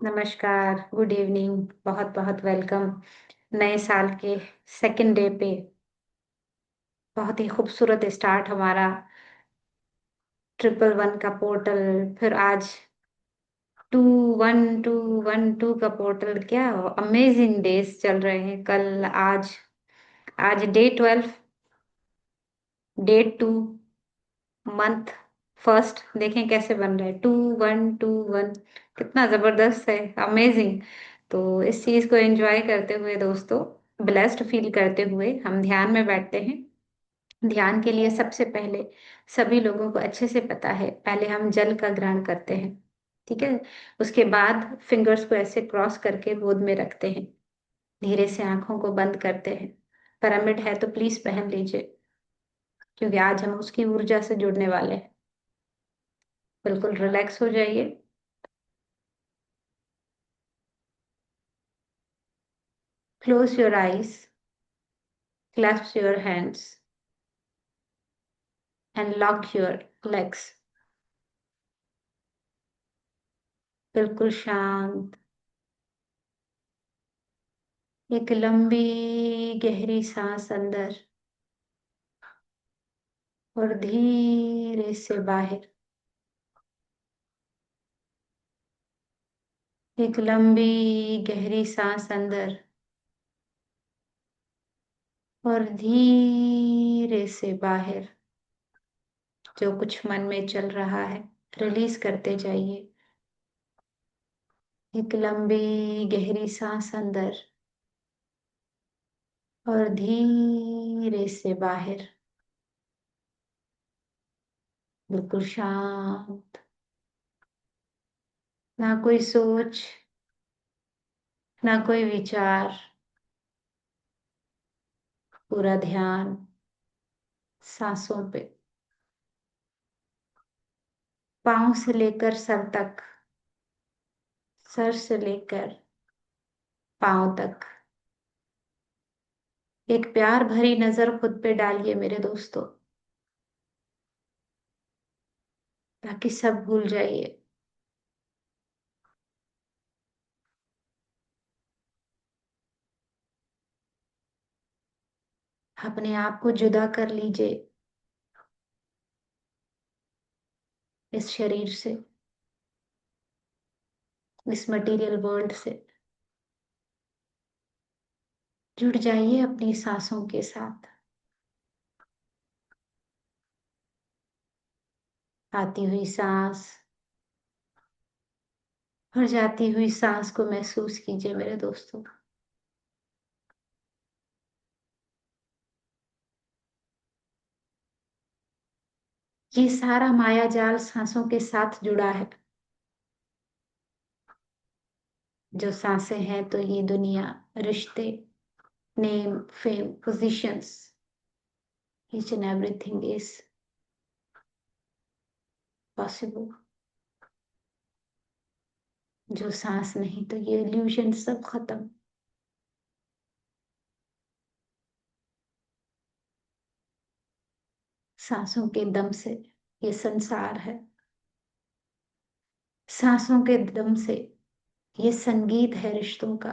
नमस्कार, good evening, बहुत-बहुत welcome नए साल के सेकंड डे पे। बहुत ही खूबसूरत स्टार्ट हमारा ट्रिपल वन का पोर्टल, फिर आज 2112 का पोर्टल, क्या अमेजिंग डेज चल रहे हैं। कल, आज डे 12, डे 2, मंथ फर्स्ट, देखें कैसे बन रहा है 2121। कितना जबरदस्त है, अमेजिंग। तो इस चीज को एंजॉय करते हुए दोस्तों, ब्लेस्ड फील करते हुए हम ध्यान में बैठते हैं। ध्यान के लिए सबसे पहले सभी लोगों को अच्छे से पता है, पहले हम जल का ग्रहण करते हैं। ठीक है। उसके बाद फिंगर्स को ऐसे क्रॉस करके गोद में रखते हैं। धीरे से आंखों को बंद करते हैं। पिरामिड है तो प्लीज पहन लीजिए, क्योंकि आज हम उसकी ऊर्जा से जुड़ने वाले हैं। बिल्कुल रिलैक्स हो जाइए। Close your eyes, clasp your hands, and lock your legs. बिल्कुल शांत। एक लंबी गहरी सांस अंदर और धीरे से बाहर। एक लंबी गहरी सांस अंदर और धीरे से बाहर। जो कुछ मन में चल रहा है रिलीज करते जाइए। एक लंबी गहरी सांस अंदर और धीरे से बाहर। बिल्कुल शांत। ना कोई सोच, ना कोई विचार। पूरा ध्यान सांसों पे। पांव से लेकर सर तक, सर से लेकर पांव तक। एक प्यार भरी नजर खुद पे डालिए मेरे दोस्तों, ताकि सब भूल जाइए। अपने आप को जुदा कर लीजिए इस शरीर से, इस मटेरियल वर्ल्ड से। जुड़ जाइए अपनी सांसों के साथ। आती हुई सांस और जाती हुई सांस को महसूस कीजिए मेरे दोस्तों। ये सारा माया जाल सांसों के साथ जुड़ा है। जो सांसें हैं तो ये दुनिया, रिश्ते, name, fame, positions, each and everything is possible. जो सांस नहीं तो ये इल्यूजन सब खत्म। सांसों के दम से ये संसार है। सांसों के दम से ये संगीत है रिश्तों का,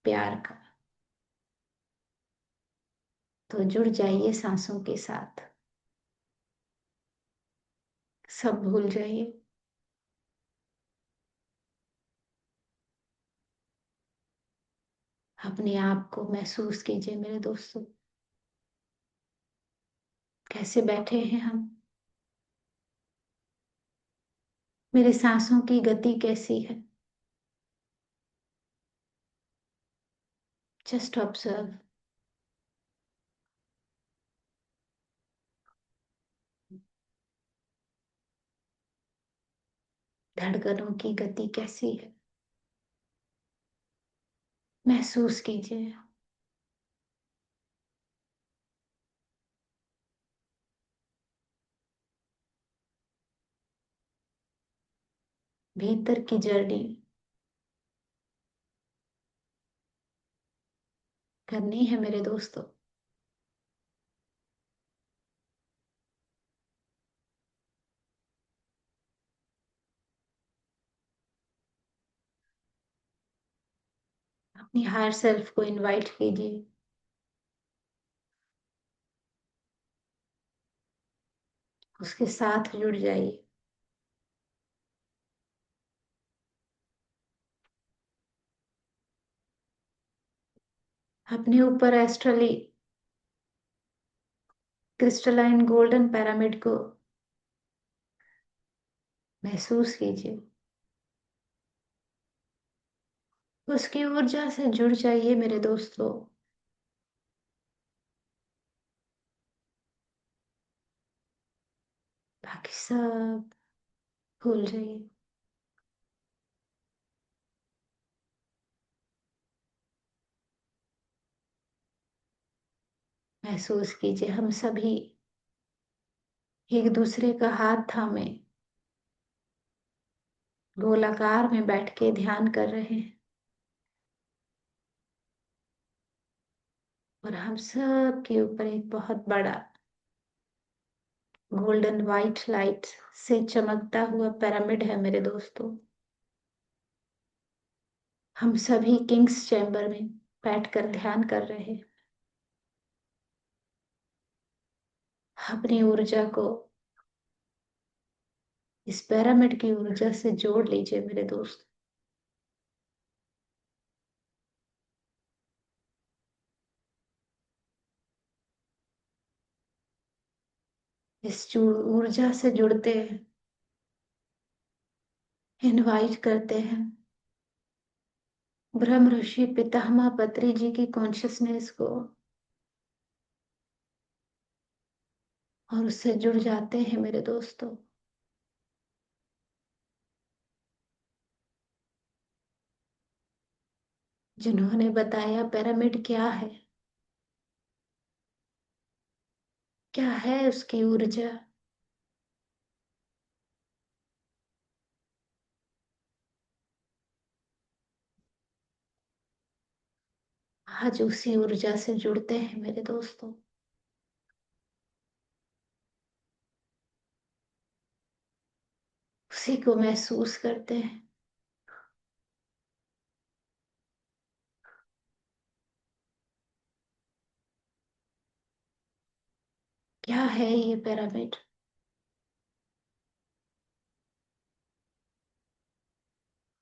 प्यार का। तो जुड़ जाइए सांसों के साथ। सब भूल जाइए। अपने आप को महसूस कीजिए मेरे दोस्तों। कैसे बैठे हैं हम? मेरे सांसों की गति कैसी है? Just observe. धड़कनों की गति कैसी है? महसूस कीजिए। भीतर की जर्नी करनी है मेरे दोस्तों। अपनी हायर सेल्फ को इनवाइट कीजिए। उसके साथ जुड़ जाइए। अपने ऊपर एस्ट्रली क्रिस्टलाइन गोल्डन पिरामिड को महसूस कीजिए। उसकी ऊर्जा से जुड़ जाइए मेरे दोस्तों। बाकी सब भूल जाइए। महसूस कीजिए हम सभी एक दूसरे का हाथ थामे गोलाकार में बैठ के ध्यान कर रहे हैं। और हम सब के ऊपर एक बहुत बड़ा गोल्डन वाइट लाइट से चमकता हुआ पिरामिड है मेरे दोस्तों। हम सभी किंग्स चैम्बर में बैठकर ध्यान कर रहे हैं। अपनी ऊर्जा को इस पिरामिड की ऊर्जा से जोड़ लीजिए मेरे दोस्त। इस ऊर्जा से जुड़ते हैं, इनवाइट करते हैं ब्रह्म ऋषि पितामह पत्री जी की कॉन्शियसनेस को, और उससे जुड़ जाते हैं मेरे दोस्तों। जिन्होंने बताया पिरामिड क्या है, क्या है उसकी ऊर्जा। आज उसी ऊर्जा से जुड़ते हैं मेरे दोस्तों। उसी को महसूस करते हैं। क्या है ये पिरामिड।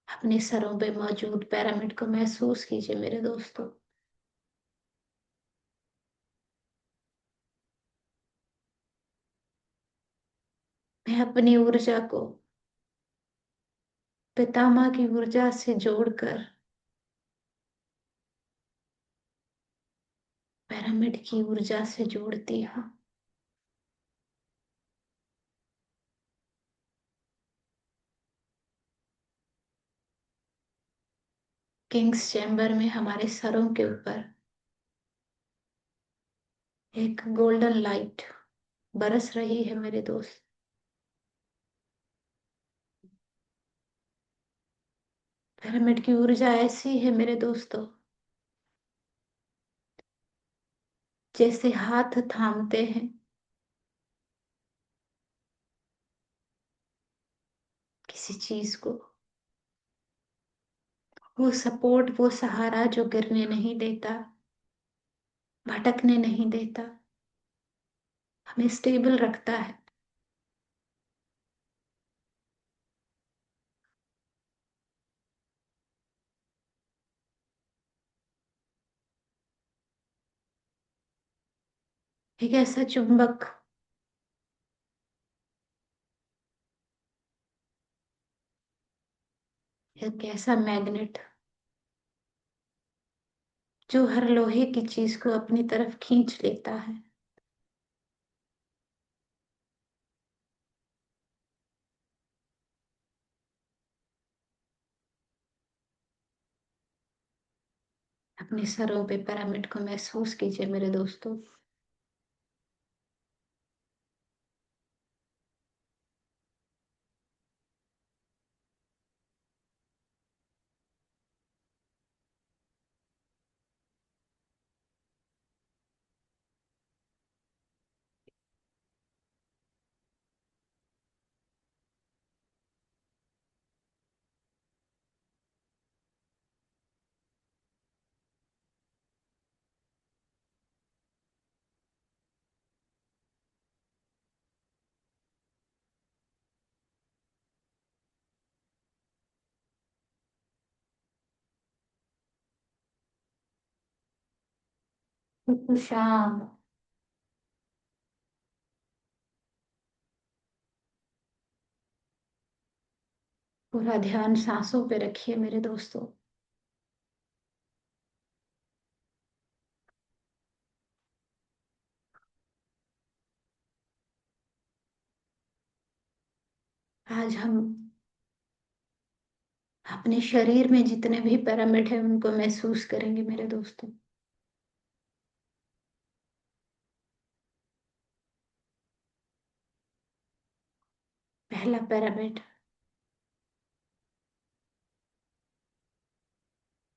अपने सरों पे मौजूद पिरामिड को महसूस कीजिए मेरे दोस्तों। मैं अपनी ऊर्जा को पितामह की ऊर्जा से जोड़कर पिरामिड की ऊर्जा से जोड़ती हूँ। किंग्स चैम्बर में हमारे सरों के ऊपर एक गोल्डन लाइट बरस रही है मेरे दोस्त। पिरामिड की ऊर्जा ऐसी है मेरे दोस्तों, जैसे हाथ थामते हैं किसी चीज को, वो सपोर्ट, वो सहारा जो गिरने नहीं देता, भटकने नहीं देता, हमें स्टेबल रखता है। एक ऐसा चुंबक, एक ऐसा मैग्नेट जो हर लोहे की चीज को अपनी तरफ खींच लेता है। अपने सरों पे पिरामिड को महसूस कीजिए मेरे दोस्तों। तो शाम। पूरा ध्यान सांसों पे रखिए मेरे दोस्तों। आज हम अपने शरीर में जितने भी पिरामिड है उनको महसूस करेंगे मेरे दोस्तों। पहला पिरामिड।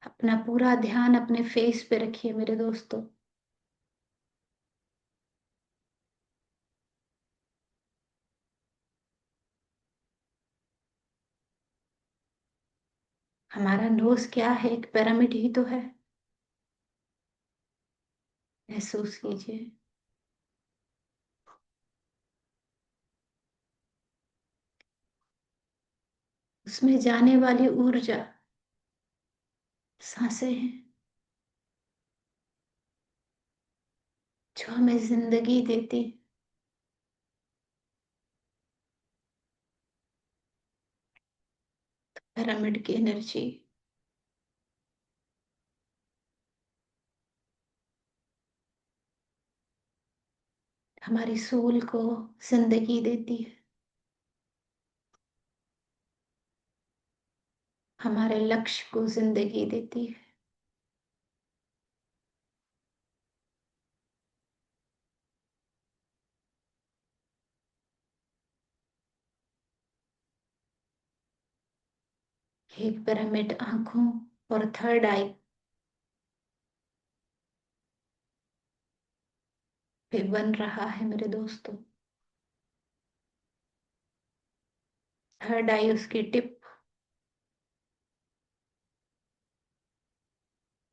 अपना पूरा ध्यान अपने फेस पे रखिए मेरे दोस्तों। हमारा नोज क्या है? एक पिरामिड ही तो है। महसूस कीजिए। उसमें जाने वाली ऊर्जा सांसें हैं जो हमें जिंदगी देती। पिरामिड की एनर्जी हमारी सोल को जिंदगी देती है। हमारे लक्ष्य को जिंदगी देती है। एक पिरामिड आंखों और थर्ड आई पे बन रहा है मेरे दोस्तों। थर्ड आई उसकी टिप,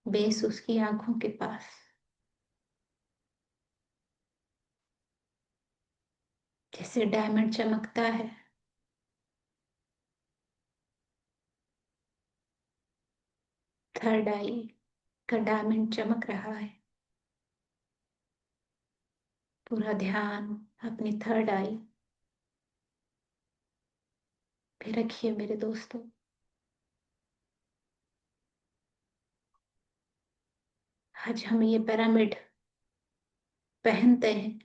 बेस उसकी आंखों के पास। जैसे डायमंड चमकता है, थर्ड आई का डायमंड चमक रहा है। पूरा ध्यान अपनी थर्ड आई पे रखिए मेरे दोस्तों। आज हम ये पिरामिड पहनते हैं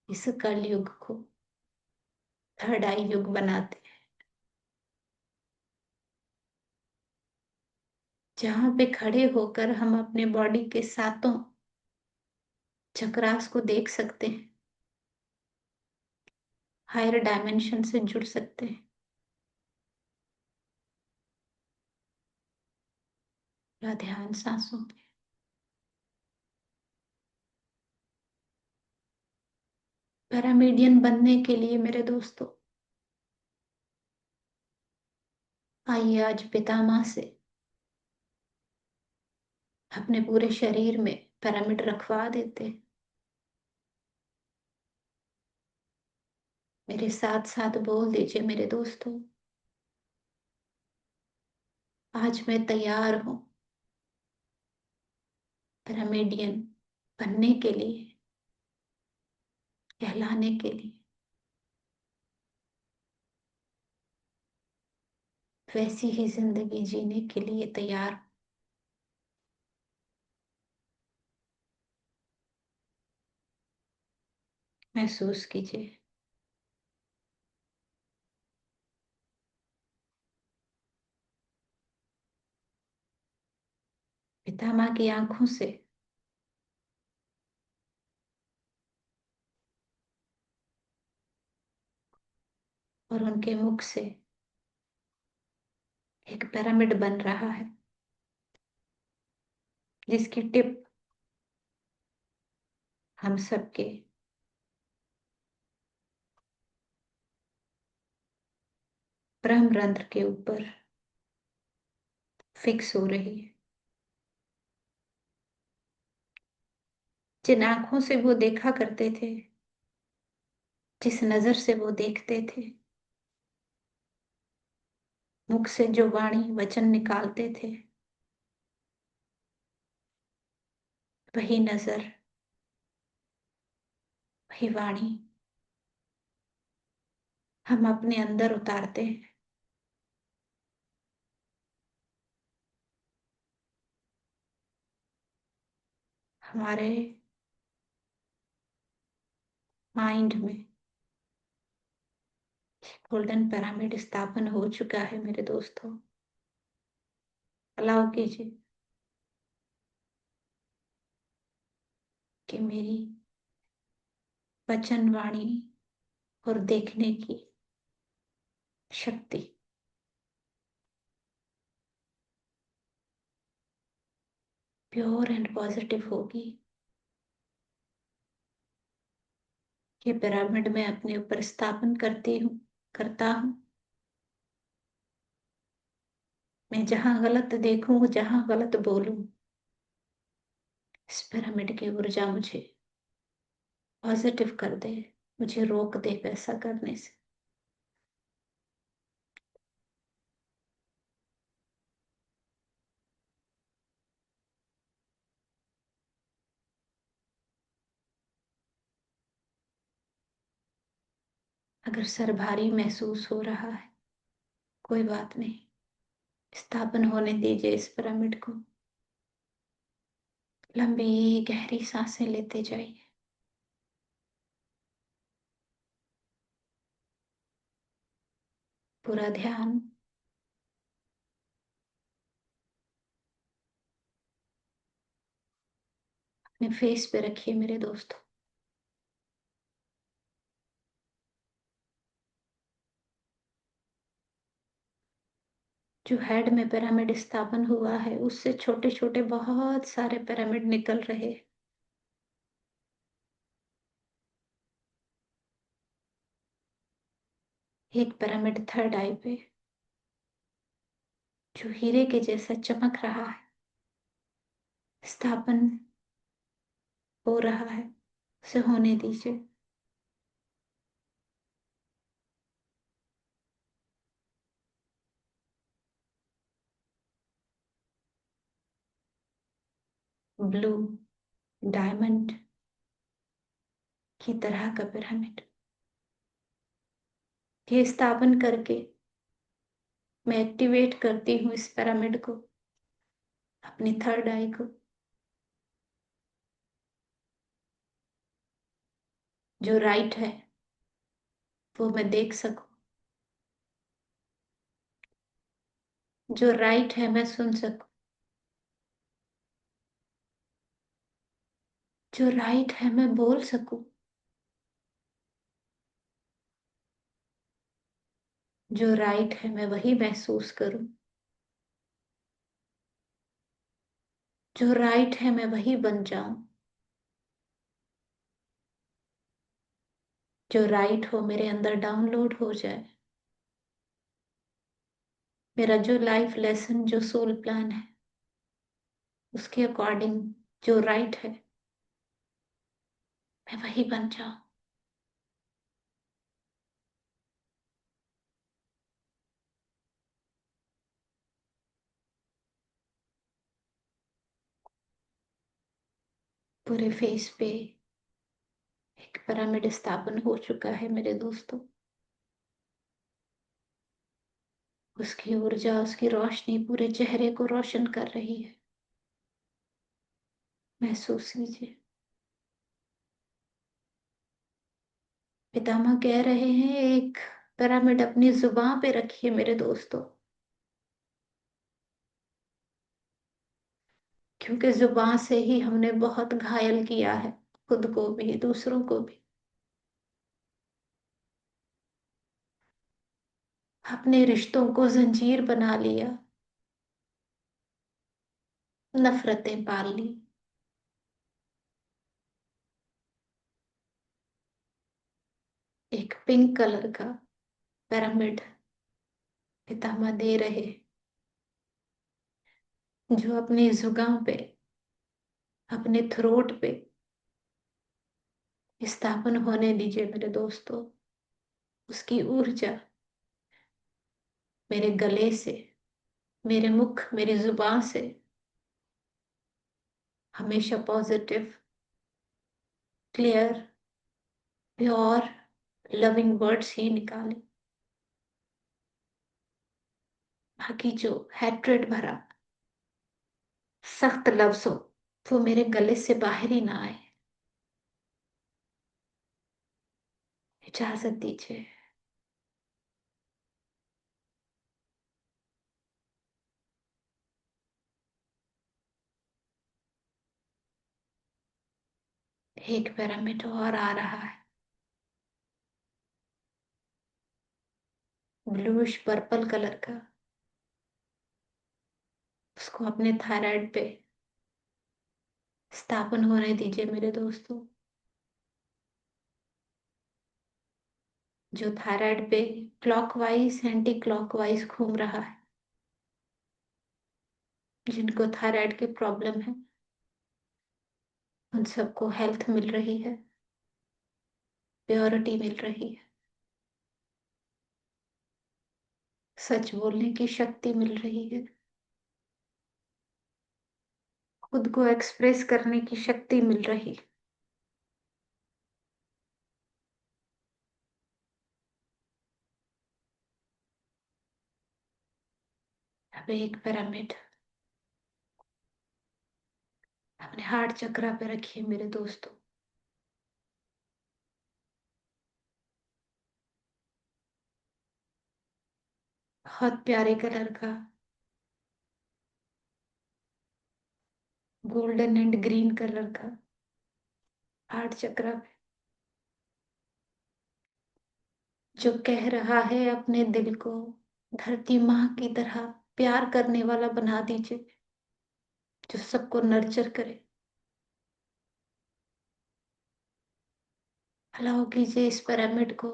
इस कल युग को थर्ड आई युग बनाते हैं, जहां पे खड़े होकर हम अपने बॉडी के सातों चक्रास को देख सकते हैं, हायर डायमेंशन से जुड़ सकते हैं। पूरा ध्यान सांसों पे। पैरामीडियन बनने के लिए मेरे दोस्तों, आइए आज पितामह से अपने पूरे शरीर में पिरामिड रखवा देते हैं। मेरे साथ साथ बोल दीजिए मेरे दोस्तों, आज मैं तैयार हूं पिरामिडियन बनने के लिए, कहलाने के लिए, वैसी ही जिंदगी जीने के लिए तैयार। महसूस कीजिए। पितामह की आंखों से और उनके मुख से एक पिरामिड बन रहा है, जिसकी टिप हम सबके ब्रह्म रंध्र के ऊपर फिक्स हो रही है। जिन आंखों से वो देखा करते थे, जिस नजर से वो देखते थे, मुख से जो वाणी वचन निकालते थे, वही नजर, वही वाणी हम अपने अंदर उतारते हैं। हमारे माइंड में गोल्डन पिरामिड स्थापन हो चुका है मेरे दोस्तों। अलाउ कीजिए कि मेरी वचन वाणी और देखने की शक्ति प्योर एंड पॉजिटिव होगी। ये पिरामिड मैं अपने ऊपर स्थापन करता हूँ। मैं जहां गलत देखूं, जहां गलत बोलूं, इस पिरामिड की ऊर्जा मुझे पॉजिटिव कर दे, मुझे रोक दे वैसा करने से। अगर सर भारी महसूस हो रहा है, कोई बात नहीं, स्थापन होने दीजिए इस पिरामिड को। लंबी गहरी सांसें लेते जाइए। पूरा ध्यान अपने फेस पे रखिए मेरे दोस्तों। जो हेड में पिरामिड स्थापन हुआ है, उससे छोटे छोटे बहुत सारे पिरामिड निकल रहे। एक पिरामिड थर्ड आई पे, जो हीरे के जैसा चमक रहा है, स्थापन हो रहा है, उसे होने दीजिए। ब्लू डायमंड की तरह का पिरामिड, ये स्थापन करके मैं एक्टिवेट करती हूँ इस पिरामिड को, अपनी थर्ड आई को। जो राइट है वो मैं देख सकूं, जो राइट है मैं सुन सकूं, जो राइट है मैं बोल सकूं, जो राइट है मैं वही महसूस करूं, जो राइट है मैं वही बन जाऊं, जो राइट हो मेरे अंदर डाउनलोड हो जाए। मेरा जो लाइफ लेसन, जो सोल प्लान है, उसके अकॉर्डिंग जो राइट है मैं वही बन जाऊं। पूरे फेस पे एक पिरामिड स्थापन हो चुका है मेरे दोस्तों। उसकी ऊर्जा, उसकी रोशनी पूरे चेहरे को रोशन कर रही है। महसूस कीजिए। पितामह कह रहे हैं, एक पिरामिड अपनी जुबान पे रखिए मेरे दोस्तों, क्योंकि जुबान से ही हमने बहुत घायल किया है, खुद को भी दूसरों को भी। अपने रिश्तों को जंजीर बना लिया, नफरतें पाल ली। एक पिंक कलर का पिरामिड पितामह दे रहे, जो अपनी जुबान पे, अपने थ्रोट पे स्थापन होने दीजिए मेरे दोस्तों। उसकी ऊर्जा मेरे गले से, मेरे मुख, मेरी जुबान से हमेशा positive, clear, pure, loving words ही निकाले। बाकी जो हैट्रेड भरा सख्त लफ्ज हो वो मेरे गले से बाहर ही ना आए। इजाजत दीजिए। एक पिरामिड और आ रहा है, ब्लूइश पर्पल कलर का। उसको अपने थायराइड पे स्थापन होने दीजिए मेरे दोस्तों। जो थायराइड पे क्लॉकवाइज एंटी क्लॉकवाइज घूम रहा है, जिनको थायराइड की प्रॉब्लम है उन सबको हेल्थ मिल रही है, प्योरिटी मिल रही है, सच बोलने की शक्ति मिल रही है, खुद को एक्सप्रेस करने की शक्ति मिल रही है। अब एक पिरामिड अपने हार्ट चक्रा पे रखिए मेरे दोस्तों। बहुत प्यारे कलर का, गोल्डन एंड ग्रीन कलर का हार्ट चक्रा पे, जो कह रहा है अपने दिल को धरती माँ की तरह प्यार करने वाला बना दीजिए, जो सबको नर्चर करे। अलाउ कीजिए इस पिरामिड को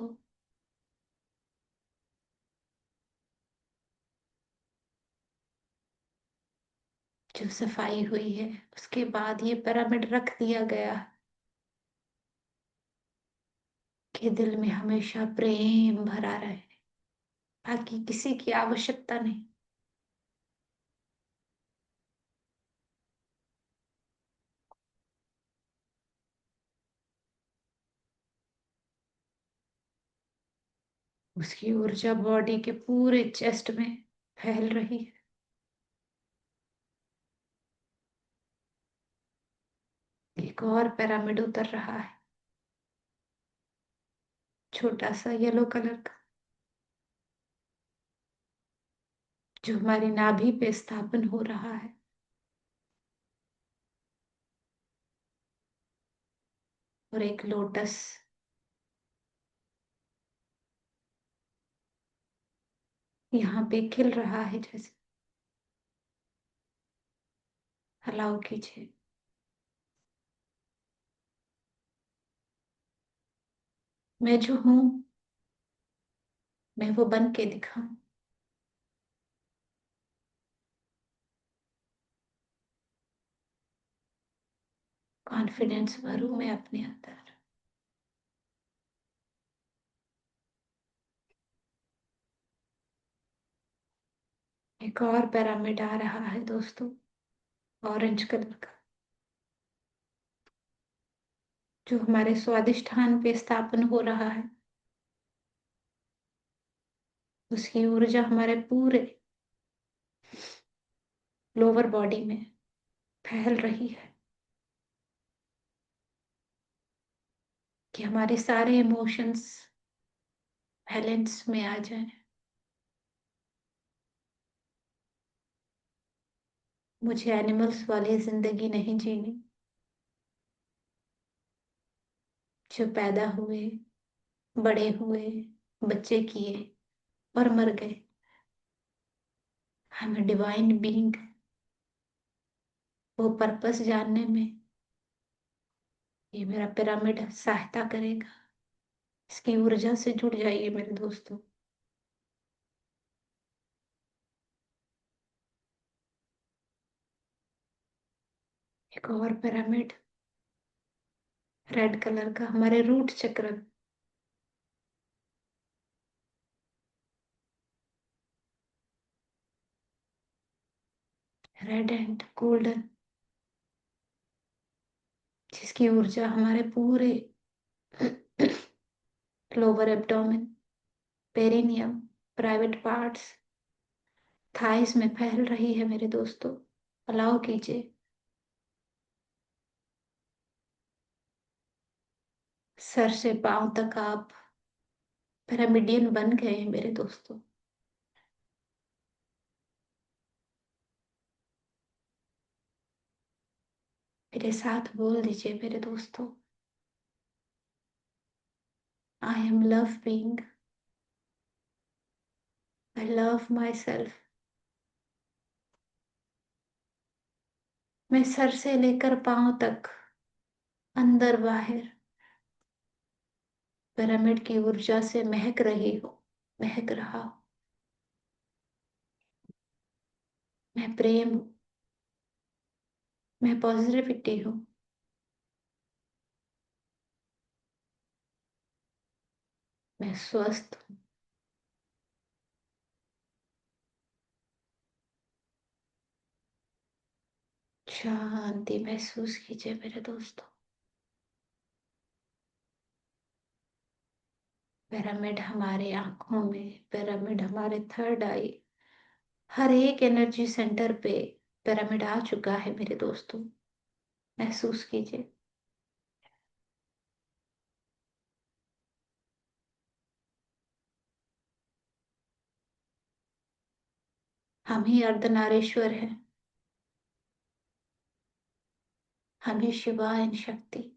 जो सफाई हुई है उसके बाद ये पिरामिड रख दिया गया कि दिल में हमेशा प्रेम भरा रहे, बाकी किसी की आवश्यकता नहीं। उसकी ऊर्जा बॉडी के पूरे चेस्ट में फैल रही है। एक और पिरामिड उतर रहा है, छोटा सा येलो कलर का, जो हमारी नाभि पे स्थापन हो रहा है। और एक लोटस यहाँ पे खिल रहा है जैसे। अलाउ कीजिए। मैं जो हूं मैं वो बन के दिखाऊं। कॉन्फिडेंस भरूं मैं अपने अंदर। एक और पिरामिड आ रहा है दोस्तों, ऑरेंज कलर का, जो हमारे स्वादिष्ठान पे स्थापन हो रहा है। उसकी ऊर्जा हमारे पूरे लोअर बॉडी में फैल रही है कि हमारे सारे इमोशंस बैलेंस में आ जाएं। मुझे एनिमल्स वाली जिंदगी नहीं जीनी, जो पैदा हुए, बड़े हुए, बच्चे किए और मर गए। हमें डिवाइन बीइंग वो पर्पस जानने में ये मेरा पिरामिड सहायता करेगा। इसकी ऊर्जा से जुड़ जाइए मेरे दोस्तों। एक और पिरामिड रेड कलर का हमारे रूट चक्र, रेड एंड गोल्डन, जिसकी ऊर्जा हमारे पूरे lower abdomen, perineum, private parts, thighs में फैल रही है मेरे दोस्तों। अलाउ कीजिए। सर से पांव तक आप पिरामिडियन बन गए हैं मेरे दोस्तों। मेरे साथ बोल दीजिए मेरे दोस्तों, I am love being, I love my self. मैं सर से लेकर पांव तक, अंदर बाहर, पिरामिड की ऊर्जा से महक रही हूँ, महक रहा हूँ। मैं प्रेम हूँ, मैं पॉजिटिविटी हूँ, मैं स्वस्थ हूँ। शांति महसूस कीजिए मेरे दोस्तों। पिरामिड हमारे आंखों में, पिरामिड हमारे थर्ड आई, हर एक एनर्जी सेंटर पे पिरामिड आ चुका है मेरे दोस्तों। महसूस कीजिए। हम ही अर्धनारीश्वर हैं, हम ही शिवा इन शक्ति,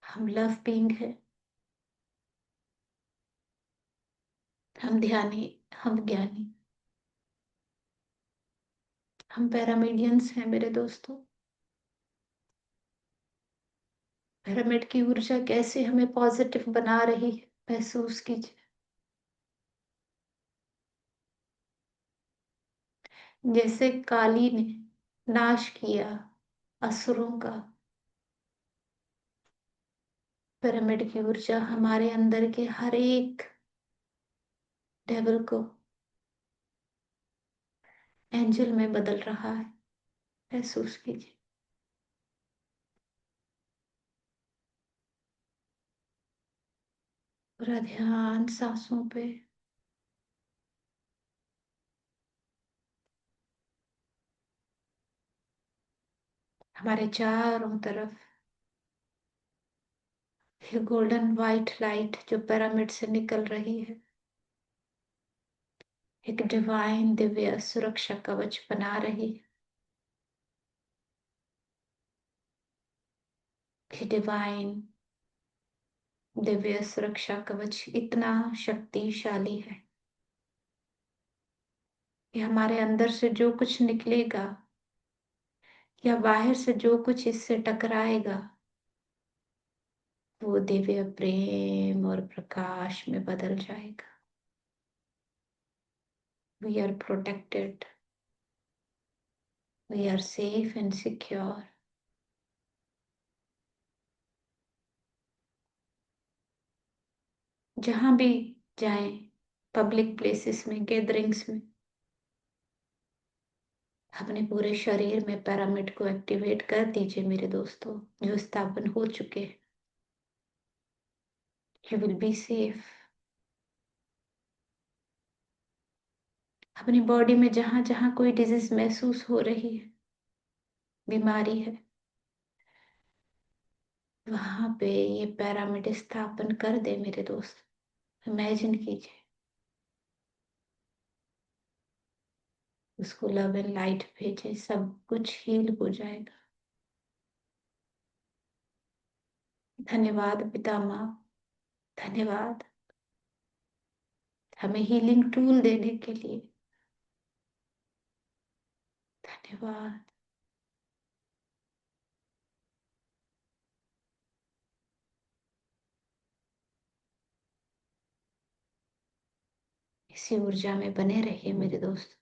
हम लव बीइंग है, हम ध्यानी, हम ज्ञानी, हम पैरामीडियंस हैं मेरे दोस्तों। पिरामिड की ऊर्जा कैसे हमें पॉजिटिव बना रही है, महसूस कीजिए। जैसे काली ने नाश किया असुरों का, पिरामिड की ऊर्जा हमारे अंदर के हर एक डेविल को एंजल में बदल रहा है, महसूस कीजिए। पूरा ध्यान सांसों पे। हमारे चारों तरफ ये गोल्डन वाइट लाइट जो पिरामिड से निकल रही है, एक डिवाइन दिव्य सुरक्षा कवच बना रही है। डिवाइन दिव्य सुरक्षा कवच इतना शक्तिशाली है कि हमारे अंदर से जो कुछ निकलेगा या बाहर से जो कुछ इससे टकराएगा, वो दिव्य प्रेम और प्रकाश में बदल जाएगा। We are protected, we are safe and secure. जहां भी जाएं, पब्लिक प्लेसेस में, गैदरिंग्स में, अपने पूरे शरीर में पिरामिड को एक्टिवेट कर दीजिए मेरे दोस्तों, जो स्थापन हो चुके हैं। You will be safe. अपनी बॉडी में जहां जहां कोई डिजीज महसूस हो रही है, बीमारी है, वहां पे ये पिरामिड स्थापन कर दे मेरे दोस्त। इमेजिन कीजिए, उसको लव एंड लाइट भेजे, सब कुछ हील हो जाएगा। धन्यवाद पितामह, धन्यवाद हमें हीलिंग टूल देने के लिए। धन्यवाद। इसी ऊर्जा में बने रहिए मेरे दोस्त।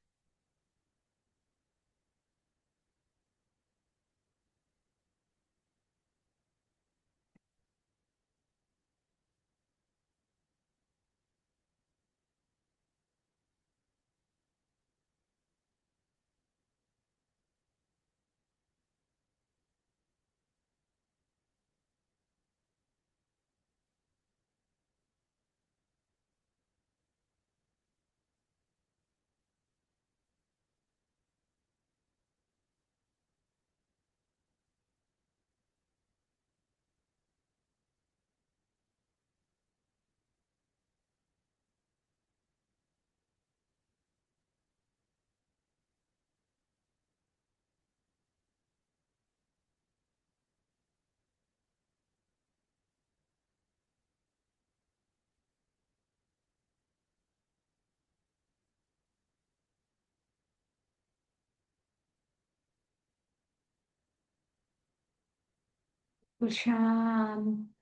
शांत।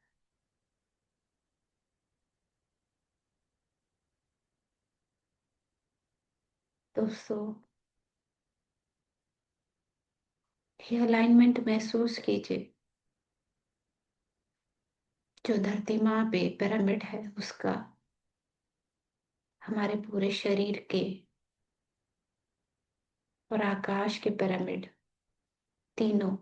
दोस्तों, ये अलाइनमेंट महसूस कीजिए। जो धरती माँ पे पिरामिड है उसका, हमारे पूरे शरीर के और आकाश के पिरामिड, तीनों,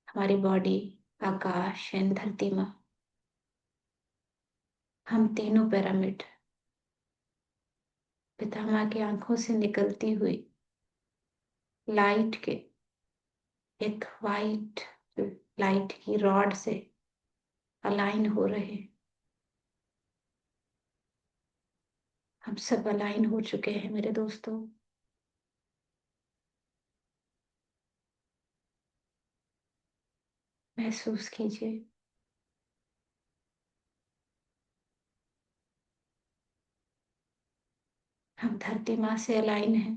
हमारी बॉडी, आकाश एंड धरती माँ, हम तीनों पिरामिड पितामह की आंखों से निकलती हुई लाइट के, एक वाइट लाइट की रॉड से अलाइन हो रहे हैं। हम सब अलाइन हो चुके हैं मेरे दोस्तों। महसूस कीजिए। हम धरती माँ से अलाइन हैं,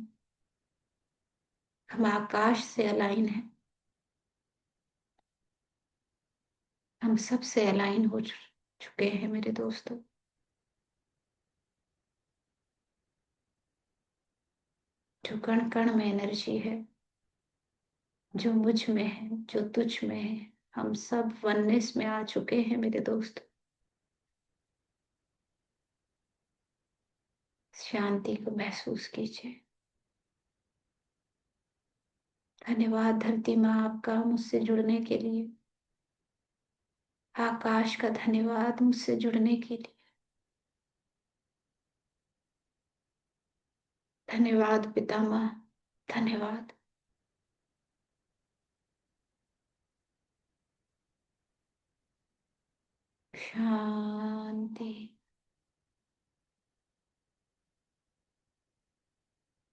हम आकाश से अलाइन हैं, हम सब से अलाइन हो चुके हैं मेरे दोस्तों। जो कण कण में एनर्जी है, जो मुझ में है, जो तुझ में है, हम सब वननेस में आ चुके हैं मेरे दोस्त। शांति को महसूस कीजिए। धन्यवाद धरती माँ आपका मुझसे जुड़ने के लिए। आकाश का धन्यवाद मुझसे जुड़ने के लिए। धन्यवाद पितामह, धन्यवाद। शांति।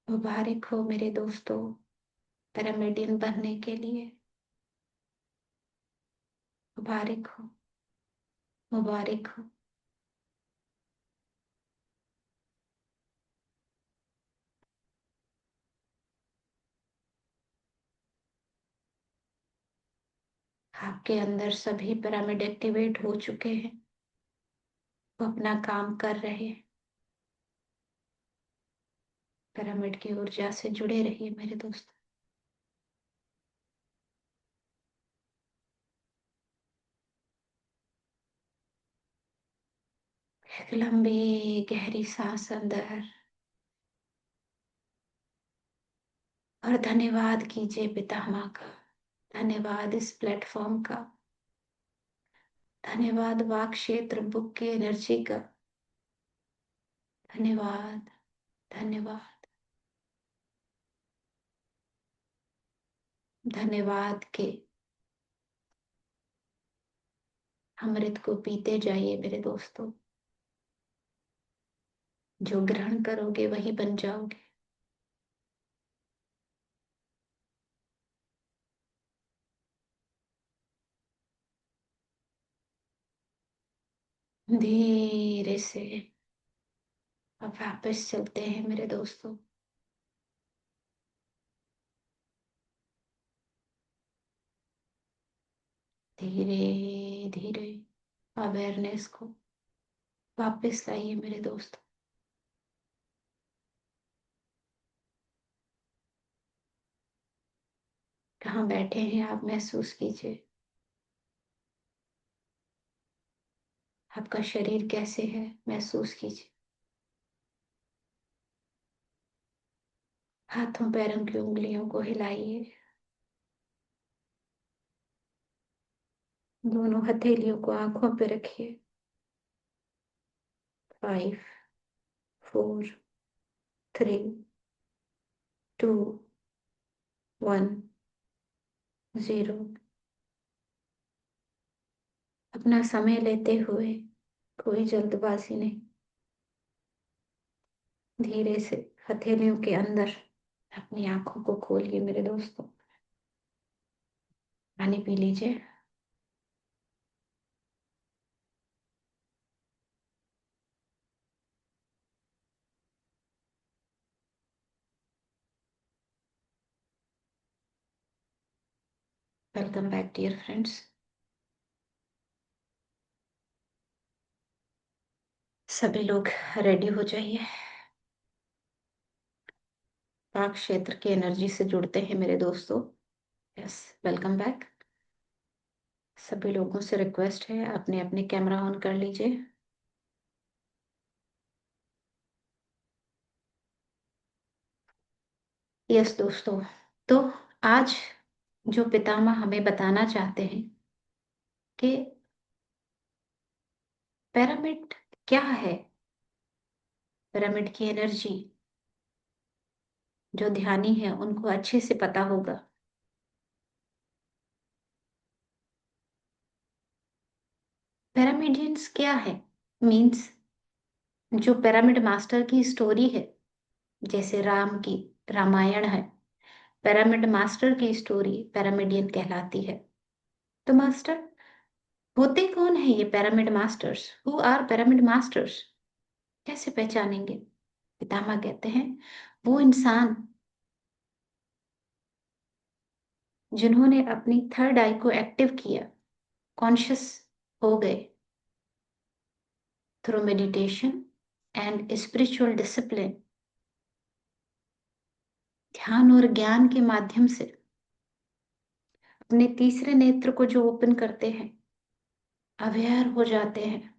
मुबारक हो मेरे दोस्तों पिरामिडियन बनने के लिए। मुबारक हो, मुबारक हो। आपके अंदर सभी पिरामिड एक्टिवेट हो चुके हैं, वो अपना काम कर रहे हैं। पिरामिड की ऊर्जा से जुड़े रहिए मेरे दोस्त। एक लंबी गहरी सांस अंदर, और धन्यवाद कीजिए पितामह का। धन्यवाद इस प्लेटफॉर्म का। धन्यवाद वाक क्षेत्र बुक की एनर्जी का। धन्यवाद, धन्यवाद, धन्यवाद के अमृत को पीते जाइए मेरे दोस्तों। जो ग्रहण करोगे वही बन जाओगे। धीरे से अब वापस चलते हैं मेरे दोस्तों। धीरे धीरे अवेयरनेस को वापस लाइए मेरे दोस्तों। कहाँ बैठे हैं आप महसूस कीजिए। आपका शरीर कैसे है महसूस कीजिए। हाथों पैरों की उंगलियों को हिलाइए। दोनों हथेलियों को आंखों पे रखिए। 5, 4, 3, 2, 1, 0। अपना समय लेते हुए, कोई जल्दबाजी नहीं, धीरे से हथेलियों के अंदर अपनी आंखों को खोलिए मेरे दोस्तों। पानी पी लीजिए। Welcome back dear friends. सभी लोग रेडी हो जाइए। पाक क्षेत्र की एनर्जी से जुड़ते हैं मेरे दोस्तों। Yes, welcome back. सभी लोगों से रिक्वेस्ट है, अपने अपने कैमरा ऑन कर लीजिए। यस दोस्तों, तो आज जो पितामह हमें बताना चाहते हैं कि पिरामिड क्या है। पिरामिड की एनर्जी जो ध्यानी है उनको अच्छे से पता होगा। पिरामिडियंस क्या है? मीन्स जो पिरामिड मास्टर की स्टोरी है, जैसे राम की रामायण है, पिरामिड मास्टर की स्टोरी पिरामिडियन कहलाती है। तो मास्टर होते कौन है? ये pyramid masters, who are pyramid masters? कैसे पहचानेंगे? पितामह कहते हैं वो इंसान जिन्होंने अपनी थर्ड आई को एक्टिव किया, कॉन्शियस हो गए through meditation and spiritual discipline, ध्यान और ज्ञान के माध्यम से अपने तीसरे नेत्र को जो ओपन करते हैं, अवेयर हो जाते हैं।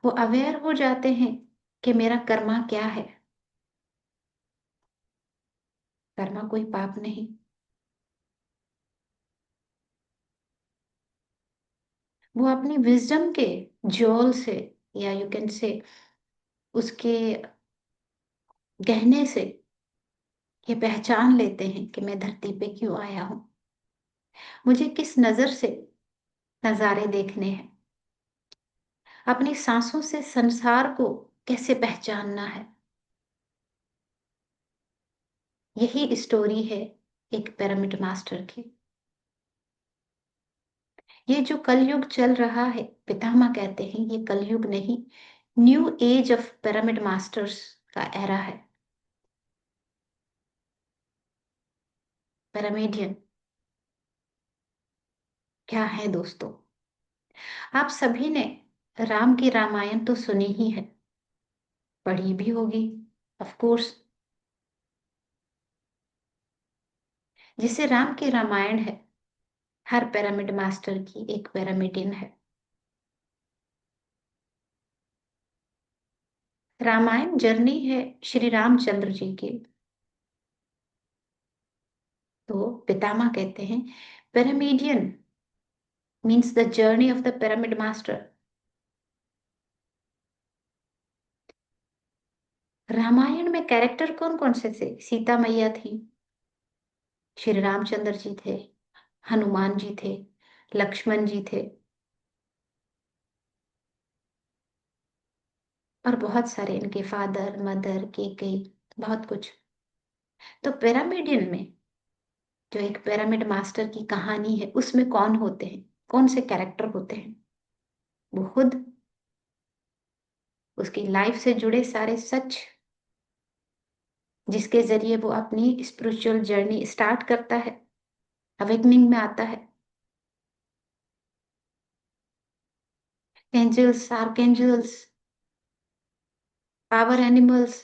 वो अवेयर हो जाते हैं कि मेरा कर्मा क्या है। कर्मा कोई पाप नहीं। वो अपनी विजडम के जोल से, या यू कैन से उसके गहने से ये पहचान लेते हैं कि मैं धरती पे क्यों आया हूं, मुझे किस नजर से नजारे देखने हैं, अपनी सांसों से संसार को कैसे पहचानना है। यही स्टोरी है एक पिरामिड मास्टर की। ये जो कलयुग चल रहा है, पितामह कहते हैं ये कलयुग नहीं, new age of pyramid masters का एरा है। पिरामिडियन क्या है दोस्तों? आप सभी ने राम की रामायण तो सुनी ही है, पढ़ी भी होगी ऑफ कोर्स। जिसे राम की रामायण है, हर पिरामिड मास्टर की एक पिरामिडियन है। रामायण जर्नी है श्री रामचंद्र जी की। तो पितामह कहते हैं pyramidian means the journey of the pyramid master. Ramayana में कैरेक्टर कौन कौन से थे? सीता मैया थी, श्री रामचंद्र जी थे, हनुमान जी थे, लक्ष्मण जी थे, और बहुत सारे इनके फादर मदर केकई, बहुत कुछ। तो पिरामिडियन में जो एक पिरामिड मास्टर की कहानी है, उसमें कौन होते हैं, कौन से कैरेक्टर होते हैं? वो खुद, उसकी लाइफ से जुड़े सारे सच, जिसके जरिए वो अपनी स्पिरिचुअल जर्नी स्टार्ट करता है, अवेकनिंग में आता है। एंजल्स, आर्कएंजल्स, पावर एनिमल्स,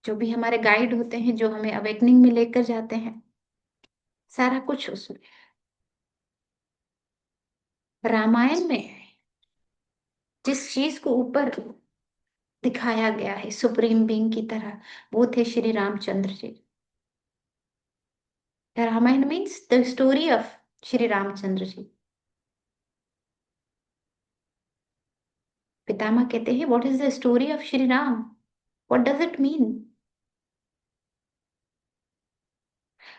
जो भी हमारे गाइड होते हैं, जो हमें अवेकनिंग में लेकर जाते हैं, सारा कुछ उसमें। रामायण में जिस चीज को ऊपर दिखाया गया है सुप्रीम बीइंग की तरह, वो थे Shri Ramchandra ji. Ramayana means the story of Shri Ramchandra ji. पितामह कहते हैं what is the story of Shri Ram, what does it mean?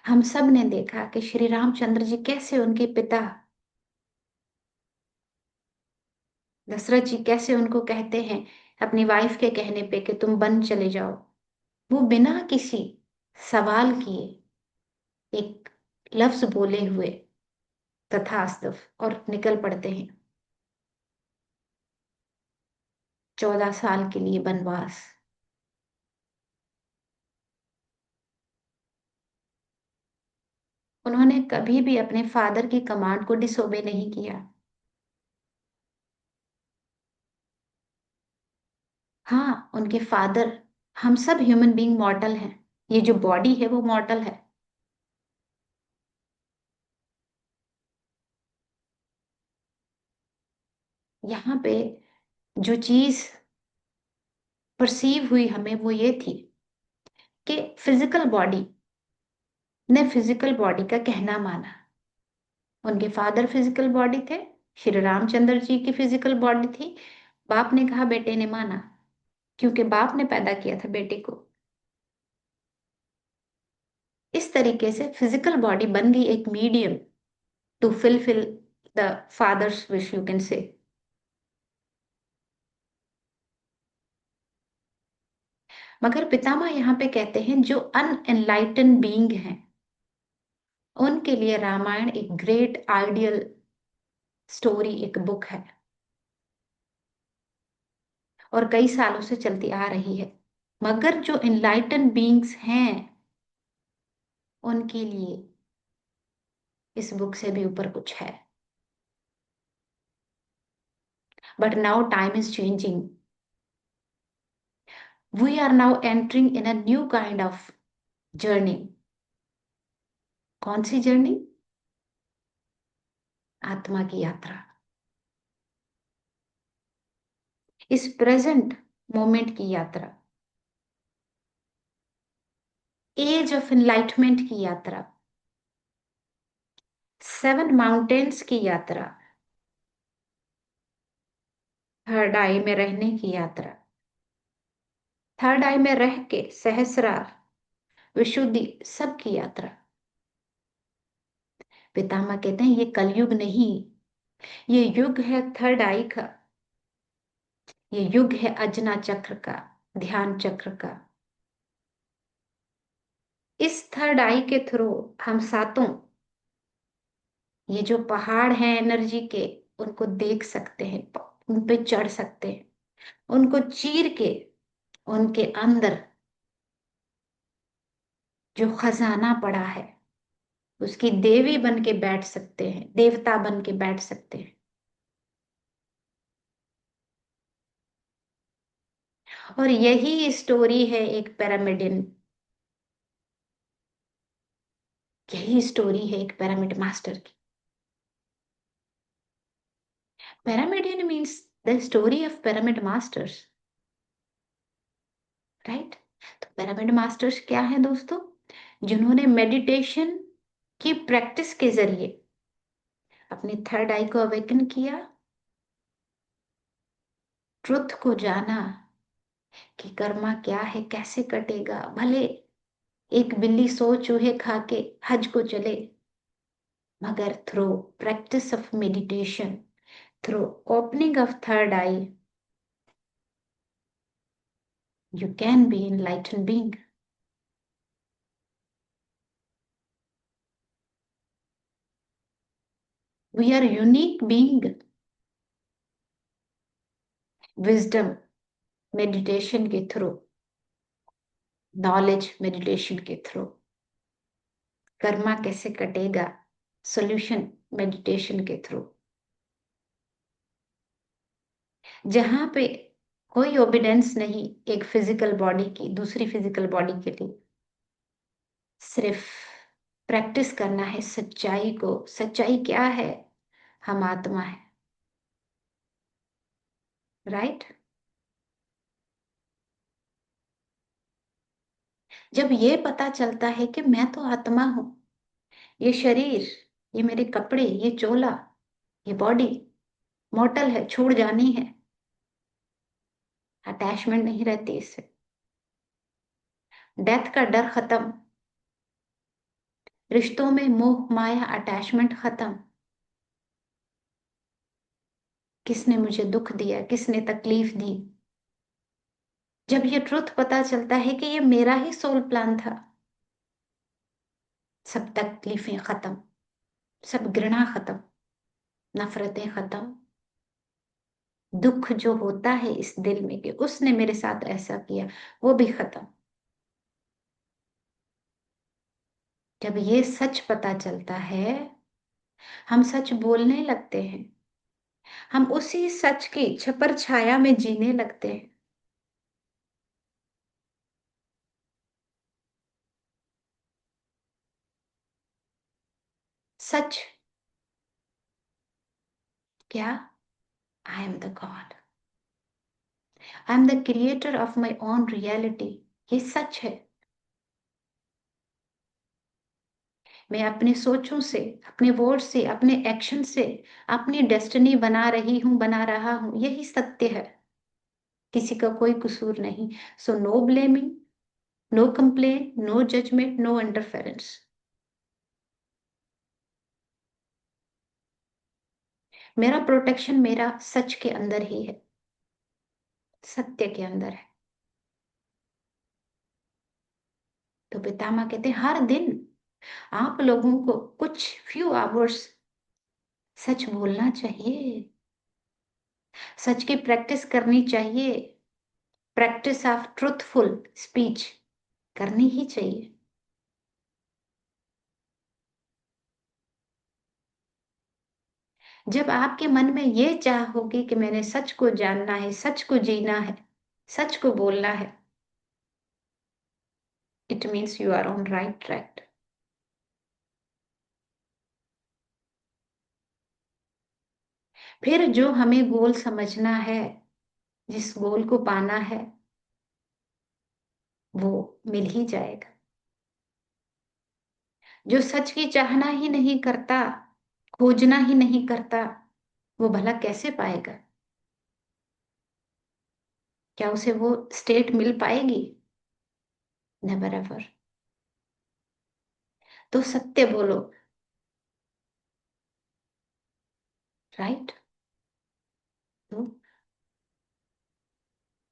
हम सब ने देखा कि श्री रामचंद्र जी कैसे उनके पिता दशरथ जी कैसे उनको कहते हैं अपनी वाइफ के कहने पे कि तुम वन चले जाओ। वो बिना किसी सवाल किए एक लफ्ज बोले हुए तथास्तु और निकल पड़ते हैं। 14 साल के लिए वनवास। उन्होंने कभी भी अपने फादर की कमांड को डिसोबे नहीं किया। हाँ, उनके फादर, हम सब ह्यूमन बीइंग मॉर्टल हैं, ये जो बॉडी है वो मॉर्टल है। यहाँ पे जो चीज परसीव हुई हमें वो ये थी कि फिजिकल बॉडी ने फिजिकल बॉडी का कहना माना। उनके फादर फिजिकल बॉडी थे, श्री रामचंद्र जी की फिजिकल बॉडी थी। बाप ने कहा, बेटे ने माना, क्योंकि बाप ने पैदा किया था बेटे को। इस तरीके से फिजिकल बॉडी बन गई एक medium to fulfil the father's wish, you can say. मगर पितामह यहाँ पे कहते हैं जो अनएनलाइटन बीइंग हैं उनके लिए रामायण एक ग्रेट आइडियल स्टोरी, एक बुक है, और कई सालों से चलती आ रही है। मगर जो इनलाइटन बीइंग्स हैं उनके लिए इस बुक से भी ऊपर कुछ है। But now time is changing, we are now entering in a new kind of journey. कौन सी जर्नी? आत्मा की यात्रा। इस प्रेजेंट मोमेंट की यात्रा, एज ऑफ एनलाइटमेंट की यात्रा, सेवन माउंटेन्स की यात्रा, थर्ड आई में रहने की यात्रा, थर्ड आई में रह के सहस्रार विशुद्धि सब की यात्रा। पितामह कहते हैं ये कलयुग नहीं, ये युग है थर्ड आई का, ये युग है अजना चक्र का, ध्यान चक्र का। इस थर्ड आई के थ्रू हम सातों ये जो पहाड़ हैं एनर्जी के, उनको देख सकते हैं, उन पे चढ़ सकते हैं, उनको चीर के उनके अंदर जो खजाना पड़ा है उसकी देवी बन के बैठ सकते हैं, देवता बन के बैठ सकते हैं। और यही स्टोरी है एक पिरामिडियन, यही स्टोरी है एक पिरामिड मास्टर की। Pyramidian means the story of pyramid masters, right? तो पिरामिड मास्टर्स क्या है दोस्तों? जिन्होंने मेडिटेशन की प्रैक्टिस के जरिए अपनी थर्ड आई को अवेकन किया, ट्रुथ को जाना कि कर्मा क्या है, कैसे कटेगा। भले एक बिल्ली 100 चूहे खा के हज को चले, मगर through practice of meditation, through opening of third I, you can be enlightened being. We are unique being. Wisdom meditation के थ्रू, नॉलेज मेडिटेशन के थ्रू, कर्मा कैसे कटेगा सॉल्यूशन मेडिटेशन के थ्रू। जहां पे कोई ओबिडेंस नहीं एक फिजिकल बॉडी की दूसरी फिजिकल बॉडी के लिए, सिर्फ प्रैक्टिस करना है सच्चाई को। सच्चाई क्या है? हम आत्मा है, राइट? जब ये पता चलता है कि मैं तो आत्मा हूं, ये शरीर, ये मेरे कपड़े, ये चोला, ये बॉडी मॉर्टल है, छोड़ जानी है, अटैचमेंट नहीं रहती इससे, डेथ का डर खत्म, रिश्तों में मोह माया अटैचमेंट खत्म। किसने मुझे दुख दिया, किसने तकलीफ दी? जब ये ट्रुथ पता चलता है कि ये मेरा ही सोल प्लान था, सब तकलीफें खत्म, सब घृणा खत्म, नफरतें खत्म, दुख जो होता है इस दिल में कि उसने मेरे साथ ऐसा किया, वो भी खत्म। जब ये सच पता चलता है, हम सच बोलने लगते हैं। हम उसी सच की छपर छाया में जीने लगते हैं। सच क्या? I am the God. I am the creator of my own reality. ये सच है। मैं अपनी सोचों से, अपने वर्ड से, अपने एक्शन से अपनी डेस्टिनी बना रही हूं, बना रहा हूं। यही सत्य है। किसी का कोई कसूर नहीं। So no blaming, no complain, no judgement, no interference. मेरा प्रोटेक्शन मेरा सच के अंदर ही है, सत्य के अंदर है। तो पितामह कहते हैं हर दिन आप लोगों को कुछ फ्यू आवर्स सच बोलना चाहिए। सच की प्रैक्टिस करनी चाहिए। प्रैक्टिस ऑफ ट्रूथफुल स्पीच करनी ही चाहिए। जब आपके मन में ये चाह होगी कि मैंने सच को जानना है, सच को जीना है, सच को बोलना है, it means you are on right track. फिर जो हमें गोल समझना है, जिस गोल को पाना है, वो मिल ही जाएगा। जो सच की चाहना ही नहीं करता, खोजना ही नहीं करता, वो भला कैसे पाएगा? क्या उसे वो स्टेट मिल पाएगी? Never ever. तो सत्य बोलो। राइट। तो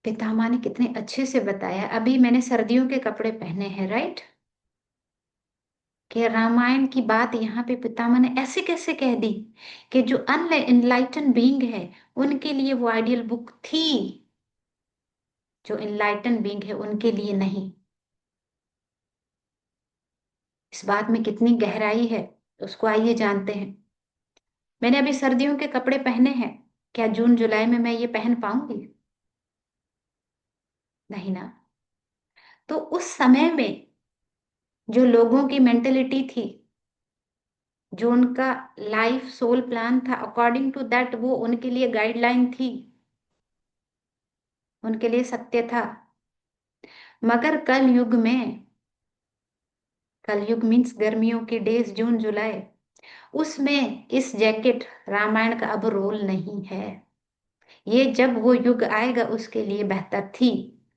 पितामह ने कितने अच्छे से बताया। अभी मैंने सर्दियों के कपड़े पहने हैं, राइट? कि रामायण की बात यहाँ पे पितामह ने ऐसे कैसे कह दी कि जो अनइनलाइटन बीइंग है उनके लिए वो आइडियल बुक थी, जो इनलाइटन बीइंग है उनके लिए नहीं। इस बात में कितनी गहराई है उसको आइए जानते हैं। मैंने अभी सर्दियों के कपड़े पहने हैं। क्या जून जुलाई में मैं ये पहन पाऊंगी? नहीं ना। तो उस समय में जो लोगों की मेंटेलिटी थी, जो उनका लाइफ सोल प्लान था, अकॉर्डिंग टू दैट वो उनके लिए गाइडलाइन थी, उनके लिए सत्य था। मगर कल युग में, कल युग मीन्स गर्मियों के डेज जून जुलाई, उसमें इस जैकेट रामायण का अब रोल नहीं है। ये जब वो युग आएगा उसके लिए बेहतर थी,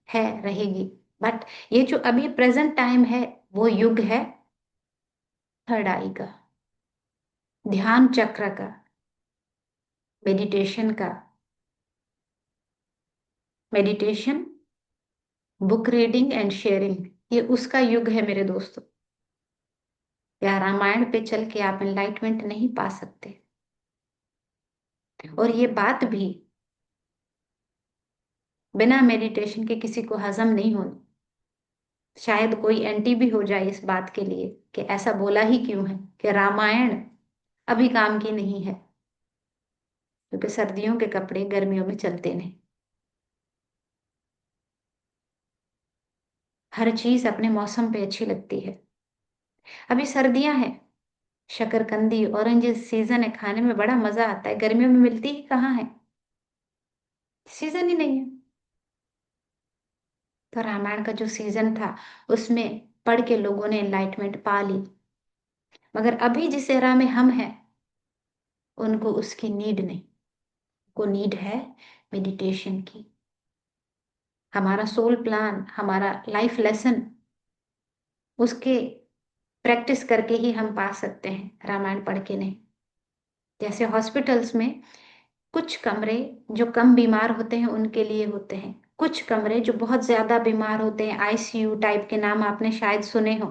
है, रहेगी। बट ये जो अभी प्रेजेंट टाइम है वो युग है थर्ड आई का, ध्यान चक्र का, मेडिटेशन का। Meditation, book reading and sharing, ये उसका युग है मेरे दोस्तों। या रामायण पे चल के आप एनलाइटमेंट नहीं पा सकते। और ये बात भी बिना मेडिटेशन के किसी को हजम नहीं होनी। शायद कोई एंटी भी हो जाए इस बात के लिए कि ऐसा बोला ही क्यों है कि रामायण अभी काम की नहीं है, क्योंकि सर्दियों के कपड़े गर्मियों में चलते नहीं। हर चीज अपने मौसम पे अच्छी लगती है। अभी सर्दियां हैं, शकरकंदी ऑरेंजेस सीजन है, खाने में बड़ा मजा आता है। गर्मियों में मिलती ही कहाँ है, सीजन ही नहीं है। तो रामायण का जो सीजन था उसमें पढ़ के लोगों ने एनलाइटमेंट पा ली। मगर अभी जिस एरा में हम हैं उनको उसकी नीड नहीं। को नीड है मेडिटेशन की। हमारा सोल प्लान, हमारा लाइफ लेसन, उसके प्रैक्टिस करके ही हम पा सकते हैं, रामायण पढ़ के नहीं। जैसे हॉस्पिटल्स में कुछ कमरे जो कम बीमार होते हैं उनके लिए होते हैं, कुछ कमरे जो बहुत ज्यादा बीमार होते हैं, आईसीयू टाइप के नाम आपने शायद सुने हो।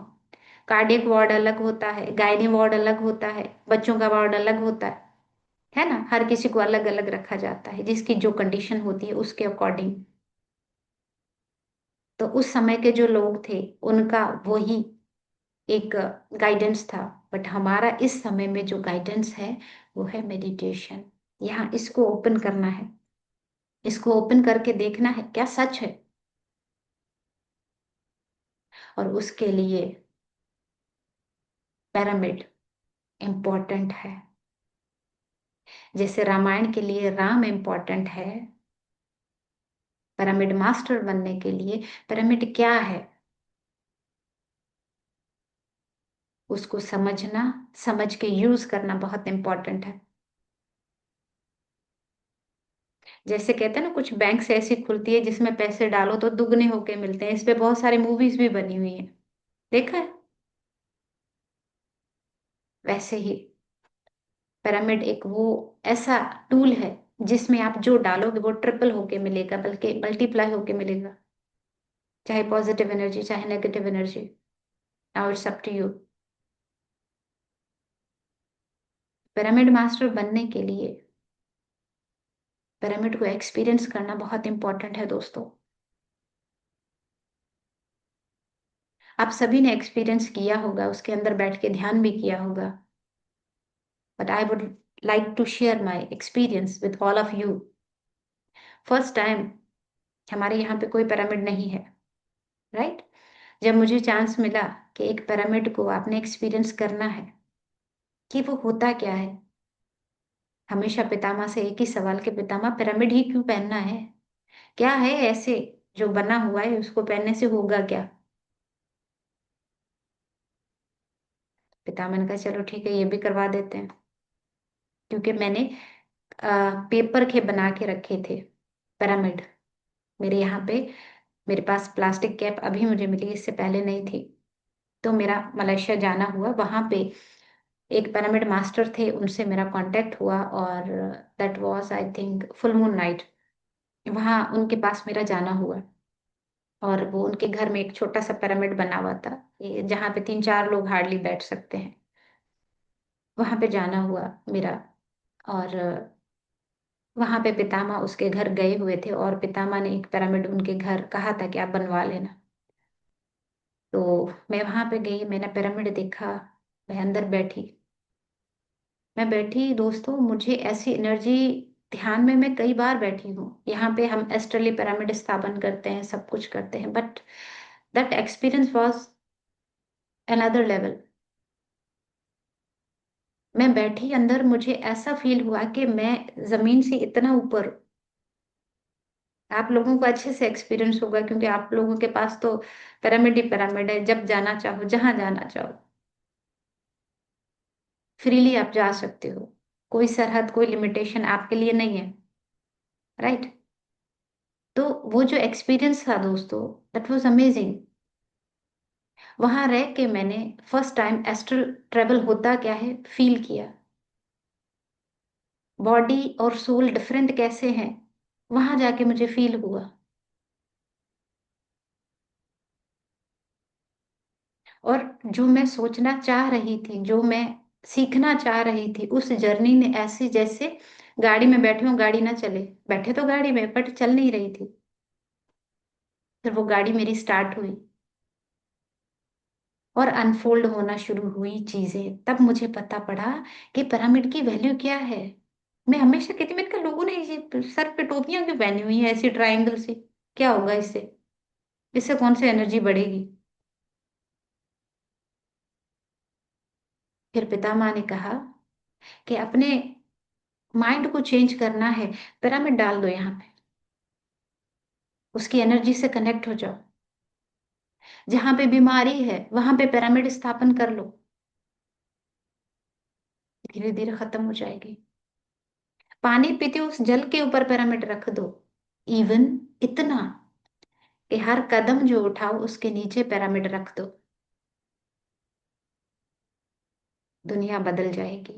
कार्डियक वार्ड अलग होता है, गायनी वार्ड अलग होता है, बच्चों का वार्ड अलग होता है ना? हर किसी को अलग अलग रखा जाता है जिसकी जो कंडीशन होती है उसके अकॉर्डिंग। तो उस समय के जो लोग थे उनका वही एक गाइडेंस था, बट हमारा इस समय में जो गाइडेंस है वो है मेडिटेशन। यहाँ इसको ओपन करना है, इसको ओपन करके देखना है क्या सच है, और उसके लिए पिरामिड इम्पोर्टेंट है। जैसे रामायण के लिए राम इम्पोर्टेंट है, पिरामिड मास्टर बनने के लिए पिरामिड क्या है उसको समझना, समझ के यूज करना बहुत इम्पोर्टेंट है। जैसे कहते हैं ना, कुछ बैंक से ऐसी खुलती है जिसमें पैसे डालो तो दुगने होके मिलते हैं, इस पे बहुत सारी मूवीज भी बनी हुई है, देखा है? वैसे ही पिरामिड एक वो ऐसा टूल है जिसमें आप जो डालोगे वो ट्रिपल होके मिलेगा, बल्कि मल्टीप्लाई होके मिलेगा, चाहे पॉजिटिव एनर्जी चाहे negative energy. Now it's up to you. Pyramid master बनने के लिए पिरामिड को एक्सपीरियंस करना बहुत इंपॉर्टेंट है दोस्तों। आप सभी ने एक्सपीरियंस किया होगा, उसके अंदर बैठ के ध्यान भी किया होगा, but I would like to share my experience with all of you. First time हमारे यहाँ पे कोई पिरामिड नहीं है, राइट? जब मुझे चांस मिला कि एक पिरामिड को आपने एक्सपीरियंस करना है कि वो होता क्या है, हमेशा पितामह से एक ही सवाल, के पितामह पिरामिड ही क्यों पहनना है, क्या है ऐसे जो बना हुआ है उसको पहनने से होगा क्या? पितामह ने कहा चलो ठीक है, ये भी करवा देते हैं। क्योंकि मैंने पेपर के बना के रखे थे पिरामिड मेरे यहाँ पे। मेरे पास प्लास्टिक कैप अभी मुझे मिली, इससे पहले नहीं थी। तो मेरा मलेशिया जाना हुआ, वहां पे एक पिरामिड मास्टर थे, उनसे मेरा कांटेक्ट हुआ, और that was I think full moon night. वहां उनके पास मेरा जाना हुआ, और वो उनके घर में एक छोटा सा पिरामिड बना हुआ था, जहाँ पे 3-4 लोग हार्डली बैठ सकते हैं। वहां पे जाना हुआ मेरा, और वहां पे पितामह उसके घर गए हुए थे, और पितामह ने एक पिरामिड उनके घर कहा था कि आप बनवा लेना। तो मैं वहां पे गई, मैंने पिरामिड देखा, मैं अंदर बैठी। मैं बैठी दोस्तों, मुझे ऐसी एनर्जी, ध्यान में मैं कई बार बैठी हूँ, यहाँ पे हम एस्ट्रली पिरामिड स्थापन करते हैं, सब कुछ करते हैं, but that experience was another level. मैं बैठी अंदर, मुझे ऐसा फील हुआ कि मैं जमीन से इतना ऊपर हूँ। आप लोगों को अच्छे से एक्सपीरियंस होगा, क्योंकि आप लोगों के पास तो पिरामिड ही पिरामिड है, जब जाना चाहो जहां जाना चाहो फ्रीली आप जा सकते हो, कोई सरहद कोई लिमिटेशन आपके लिए नहीं है, राइट? तो वो जो एक्सपीरियंस था दोस्तों, दैट वाज अमेजिंग। वहां रह के मैंने फर्स्ट टाइम एस्ट्रल ट्रेवल होता क्या है फील किया, बॉडी और सोल डिफरेंट कैसे हैं, वहां जाके मुझे फील हुआ। और जो मैं सोचना चाह रही थी, जो मैं सीखना चाह रही थी, उस जर्नी ने ऐसे जैसे गाड़ी में बैठे हो, गाड़ी ना चले, बैठे तो गाड़ी में बट चल नहीं रही थी। फिर वो गाड़ी मेरी स्टार्ट हुई और अनफोल्ड होना शुरू हुई चीजें, तब मुझे पता पड़ा कि पिरामिड की वैल्यू क्या है। मैं हमेशा कहती, मैंने कहा लोगों ने ये सर पे टोपियां क्यों पहनी हुई है ऐसी ट्रायंगल से, क्या होगा इससे, इससे कौन सी एनर्जी बढ़ेगी? फिर पितामह ने कहा कि अपने माइंड को चेंज करना है, पिरामिड डाल दो यहाँ पे, उसकी एनर्जी से कनेक्ट हो जाओ, जहां पे बीमारी है वहां पे पिरामिड स्थापन कर लो, धीरे धीरे खत्म हो जाएगी। पानी पीते हो, उस जल के ऊपर पिरामिड रख दो, इवन इतना कि हर कदम जो उठाओ उसके नीचे पिरामिड रख दो, दुनिया बदल जाएगी।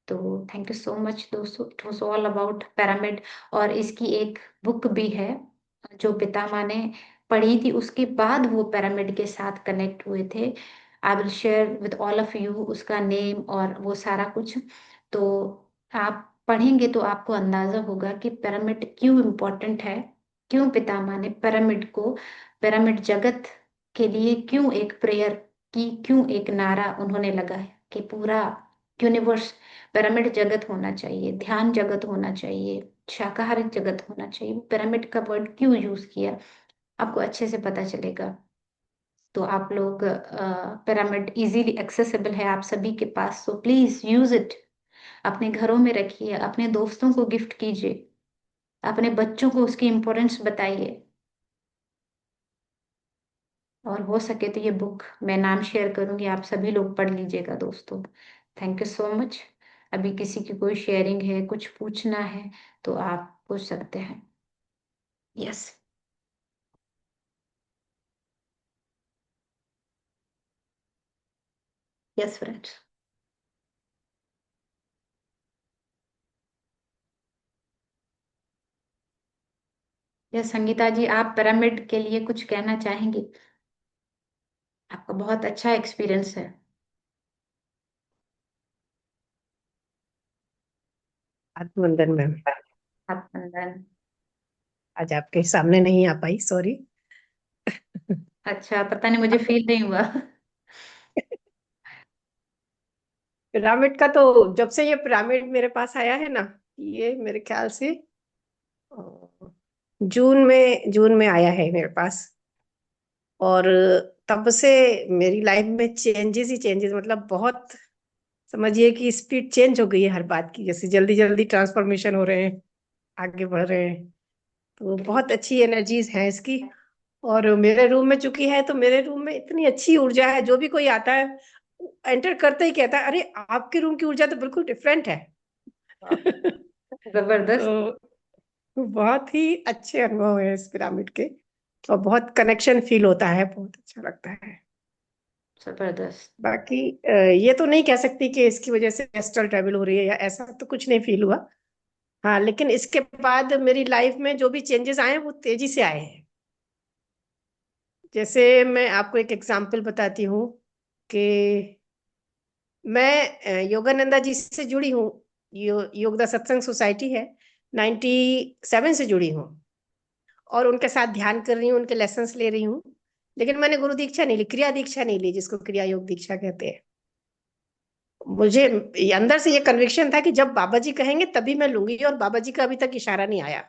तो थैंक यू सो मच दोस्तों, it was all about pyramid. और इसकी एक बुक भी है जो पितामह ने पढ़ी थी, उसके बाद वो पिरामिड के साथ कनेक्ट हुए थे। I will share with all of you उसका नेम और वो सारा कुछ। तो आप पढ़ेंगे तो आपको अंदाजा होगा कि पिरामिड क्यों इम्पोर्टेंट है, क्यों पितामह ने पिरामिड को पिरामिड जगत के लिए क्यों एक प्रेयर की, क्यों एक नारा उन्होंने लगाया कि पूरा यूनिवर्स, पिरामिड जगत होना चाहिए, ध्यान जगत होना चाहिए, शाकाहारी जगत होना चाहिए, वो पिरामिड का वर्ड क्यों यूज किया, आपको अच्छे से पता चलेगा। तो आप लोग, पिरामिड इजीली एक्सेसिबल है आप सभी के पास, सो प्लीज यूज इट। अपने घरों में रखिए, अपने दोस्तों को गिफ्ट कीजिए, अपने बच्चों को उसकी इम्पोर्टेंस बताइए। और हो सके तो ये बुक मैं नाम शेयर करूंगी, आप सभी लोग पढ़ लीजिएगा दोस्तों। Thank you so much. अभी किसी की कोई शेयरिंग है, कुछ पूछना है तो आप पूछ सकते हैं। Yes. Yes friends. Yes Sangeeta ji, आप पिरामिड के लिए कुछ कहना चाहेंगी? आपका बहुत अच्छा एक्सपीरियंस है। आत्मवंदन मैम। आप अंदर। आज आपके सामने नहीं आ पाई, सॉरी। अच्छा, पता नहीं, मुझे फील नहीं हुआ। पिरामिड का तो जब से ये पिरामिड मेरे पास आया है ना, ये मेरे ख्याल से अ, जून में आया है मेरे पास। और तब से मेरी लाइफ में चेंजेस ही चेंजेस, मतलब बहुत, समझिए कि स्पीड चेंज हो गई है हर बात की, जैसे जल्दी जल्दी ट्रांसफॉर्मेशन हो रहे हैं, आगे बढ़ रहे हैं। तो बहुत ग्रेट। अच्छी एनर्जीज हैं इसकी। और मेरे रूम में चुकी है, तो मेरे रूम में इतनी अच्छी ऊर्जा है, जो भी कोई आता है एंटर करते ही कहता है, अरे आपके रूम की ऊर्जा तो बिल्कुल डिफरेंट है। जबरदस्त। तो बहुत ही अच्छे अनुभव है इस पिरामिड के। और बहुत कनेक्शन फील होता है, बहुत अच्छा लगता है। जबरदस्त। बाकी ये तो नहीं कह सकती कि इसकी वजह से एस्ट्रल ट्रैवल हो रही है, या ऐसा तो कुछ नहीं फील हुआ। हाँ, लेकिन इसके बाद मेरी लाइफ में जो भी चेंजेस आए हैं वो तेजी से आए हैं। जैसे मैं आपको एक एग्जांपल बताती हूँ कि मैं योगानंदा जी से जुड़ी हूँ। योगदा सत्संग सोसाइटी है, 97 से जुड़ी हूँ। और उनके साथ ध्यान कर रही हूँ, उनके लेसन्स ले रही हूँ। लेकिन मैंने गुरु दीक्षा नहीं ली, क्रिया दीक्षा नहीं ली, जिसको क्रिया योग दीक्षा कहते हैं। मुझे अंदर से ये कन्विक्शन था कि जब बाबा जी कहेंगे तभी मैं लूंगी, और बाबा जी का अभी तक इशारा नहीं आया।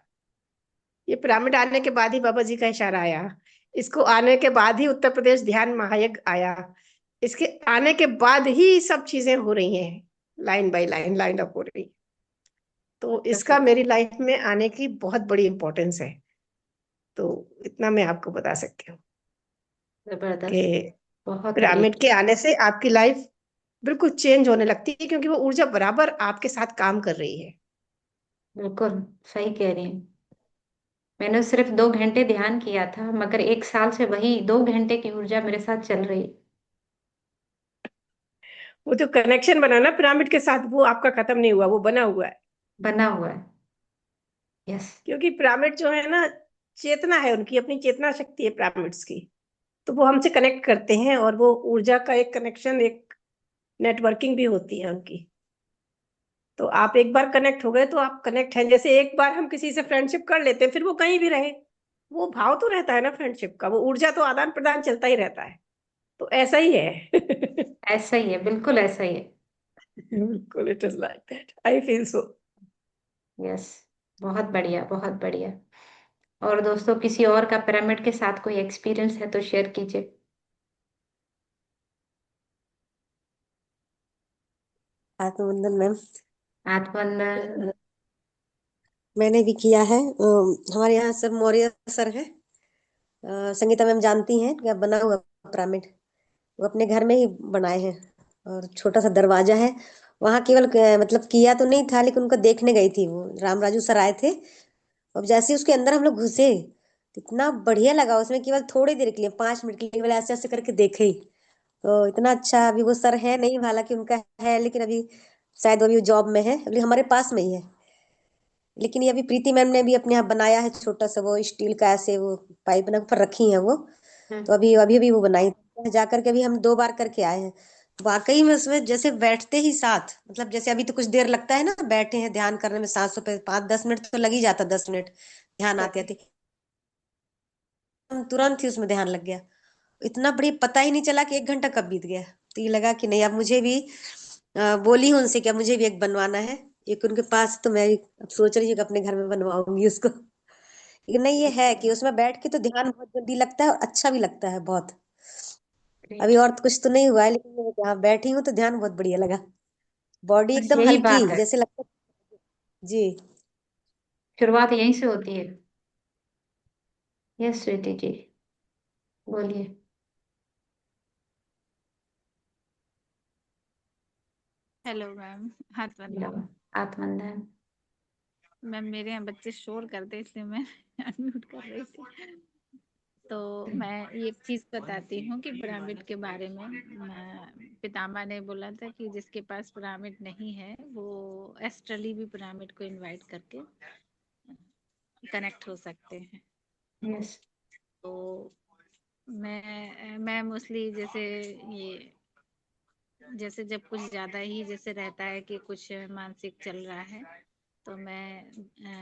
ये पिरामिड आने के बाद ही बाबा जी का इशारा आया। इसको आने के बाद ही उत्तर प्रदेश ध्यान महायज्ञ आया। इसके आने के बाद ही सब चीजें हो रही हैं, line by line line up हो रही। तो इसका मेरी लाइफ में आने की बहुत बड़ी इंपॉर्टेंस है। तो इतना मैं आपको बता सकती हूँ कि जबरदस्त। बहुत बढ़िया। पिरामिड के आने से आपकी लाइफ बिल्कुल चेंज होने लगती है, क्योंकि वो ऊर्जा बराबर आपके साथ काम कर रही है। बिल्कुल सही कह रही हैं। मैंने सिर्फ 2 घंटे ध्यान किया था, मगर 1 साल से वही 2 घंटे की ऊर्जा मेरे साथ चल रही। वो जो कनेक्शन बना ना पिरामिड के साथ, वो आपका खत्म नहीं हुआ, वो बना हुआ है। बना हुआ है। यस। क्योंकि पिरामिड जो है ना, चेतना है उनकी, अपनी चेतना शक्ति है पिरामिड्स की। तो वो हमसे कनेक्ट करते हैं, और वो ऊर्जा का एक कनेक्शन, एक नेटवर्किंग भी होती है उनकी। तो आप एक बार कनेक्ट हो गए तो आप कनेक्ट हैं। जैसे एक बार हम किसी से फ्रेंडशिप कर लेते हैं, फिर वो कहीं भी रहे, वो भाव तो रहता है ना फ्रेंडशिप का, वो ऊर्जा तो आदान प्रदान चलता ही रहता है। तो ऐसा ही है। ऐसा ही है, बिल्कुल ऐसा ही है। बिल्कुल, it is like that, I feel so. Yes. बहुत बढ़िया, बहुत बढ़िया। और दोस्तों, किसी और का पिरामिड के साथ कोई एक्सपीरियंस है तो शेयर कीजिए। आत्मबंधन मैम। आत्मबंधन। मैंने भी किया है। हमारे यहाँ सर मौर्य सर है, संगीता मैम जानती हैं क्या, बना हुआ पिरामिड वो अपने घर में ही बनाए हैं। और छोटा सा दरवाजा है वहाँ, केवल मतलब किया तो नहीं था, लेकिन उनको देखने गई थी, वो राम राजू सर आए थे। अब जैसे ही उसके अंदर हम लोग घुसे, तो इतना बढ़िया लगा उसमें, केवल थोड़ी देर के लिए, 5 मिनट के लिए केवल ऐसे ऐसे करके देखे ही। तो इतना अच्छा, अभी वो सर है नहीं, हालांकि उनका है, लेकिन अभी शायद वो अभी जॉब में है, अभी हमारे पास में ही है। लेकिन ये अभी प्रीति मैम ने भी अपने यहाँ बनाया है छोटा सा, वो स्टील का ऐसे वो पाइप बना पर रखी है वो। तो हम्म। अभी अभी अभी वो बनाई जा करके, अभी हम 2 बार करके आए हैं। वाकई में उसमें जैसे बैठते ही साथ, मतलब जैसे अभी तो कुछ देर लगता है ना बैठे हैं ध्यान करने में, 700 पे 5-10 मिनट तो लग ही जाता, 10 मिनट ध्यान आते आते, तुरंत ही उसमें ध्यान लग गया। इतना बड़ी पता ही नहीं चला कि 1 घंटा कब बीत गया। तो ये लगा कि नहीं, अब मुझे भी बोली हूँ उनसे कि अब मुझे भी एक बनवाना है। एक उनके पास, तो मैं भी अब सोच रही हूँ कि अपने घर में बनवाऊंगी उसको। लेकिन नहीं, ये है कि उसमें बैठ के तो ध्यान बहुत जल्दी लगता है और अच्छा भी लगता है बहुत। ग्रेट। अभी और तो कुछ तो नहीं हुआ है, लेकिन ये यहाँ बैठी हूँ तो ध्यान बहुत बढ़िया लगा। बॉडी बस एकदम यही हल्की, बात है, जैसे लगता है। जी। शुरुआत यहीं से होती है। यस स्वीति जी, बोलिए। हेलो मैम, हाथ लो, बंधा। आत्मंदन। मैम मेरे यहाँ बच्चे शोर करते इसलिए मैं अनम्यूट कर रही थी। तो मैं एक चीज बताती हूँ कि पिरामिड के बारे में। पितामह ने बोला था कि जिसके पास पिरामिड नहीं है वो एस्ट्रली भी पिरामिड को इनवाइट करके कनेक्ट हो सकते हैं। यस। तो मैं मोस्टली जैसे ये, जैसे जब कुछ ज्यादा ही जैसे रहता है कि कुछ मानसिक चल रहा है, तो मैं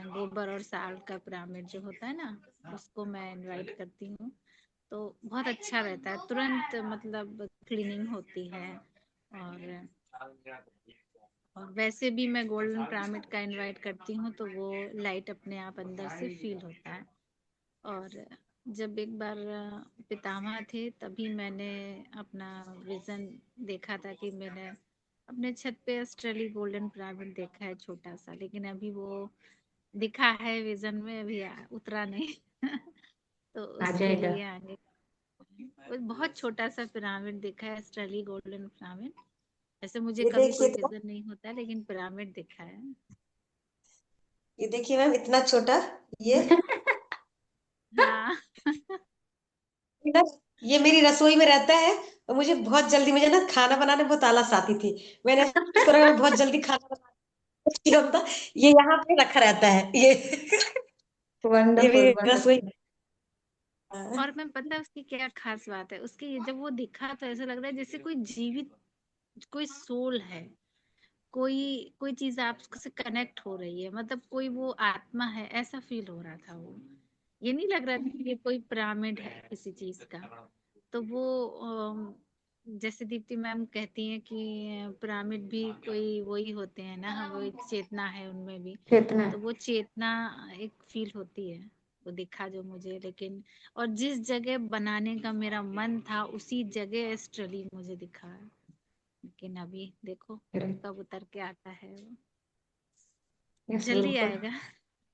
गोबर और साल्ट का पिरामिड जो होता है ना, उसको मैं इनवाइट करती हूँ। तो बहुत अच्छा रहता है, तुरंत मतलब क्लीनिंग होती है। और और वैसे भी मैं गोल्डन पिरामिड का इनवाइट करती हूँ तो वो लाइट अपने आप अंदर से फील होता है। और जब एक बार पितामह थे तभी मैंने अपना विजन देखा था कि मैंने अपने छत पे ऑस्ट्रेली गोल्डन पिरामिड देखा है छोटा सा, लेकिन अभी वो दिखा है विजन में, अभी उतरा नहीं। तो आ उसके जाएगा। लिए आगे वो बहुत छोटा सा पिरामिड दिखा है, ऑस्ट्रेली गोल्डन पिरामिड। ऐसे मुझे ये कभी देखिए कोई तो, विजन नहीं होता लेकिन पिरामिड दिखा है। ये देखिए मैम, इतना छोटा। ये हाँ। ना, ये मेरी रसोई में रहता है। और मुझे बहुत जल्दी, मुझे ना खाना बनाने बहुत आलस आती थी। मैंने इसको रखा, मैं बहुत जल्दी खाना बनाती होता। ये यहाँ पे रखा रहता है ये। ये वंडरफुल मेरी रसोई। वंडरफुल। और मैं पता है उसकी क्या खास बात है, उसकी जब वो दिखा तो ऐसा लग रहा है जैसे कोई जीवित, कोई सोल है, कोई कोई चीज आपसे कनेक्ट हो रही है, मतलब कोई वो आत्मा है, ऐसा फील हो रहा था वो। ये नहीं लग रहा था कि ये कोई पिरामिड है किसी चीज का। तो वो जैसे दीप्ति मैम कहती हैं कि पिरामिड भी कोई वही होते हैं ना, वो एक चेतना है उनमें भी। कितना। तो वो चेतना एक फील होती है, वो दिखा जो मुझे। लेकिन और जिस जगह बनाने का मेरा मन था उसी जगह एस्ट्रली मुझे दिखा है, लेकिन अभी देखो कब उतर के आता है वो। यस जल्दी बिल्कुल। आएगा।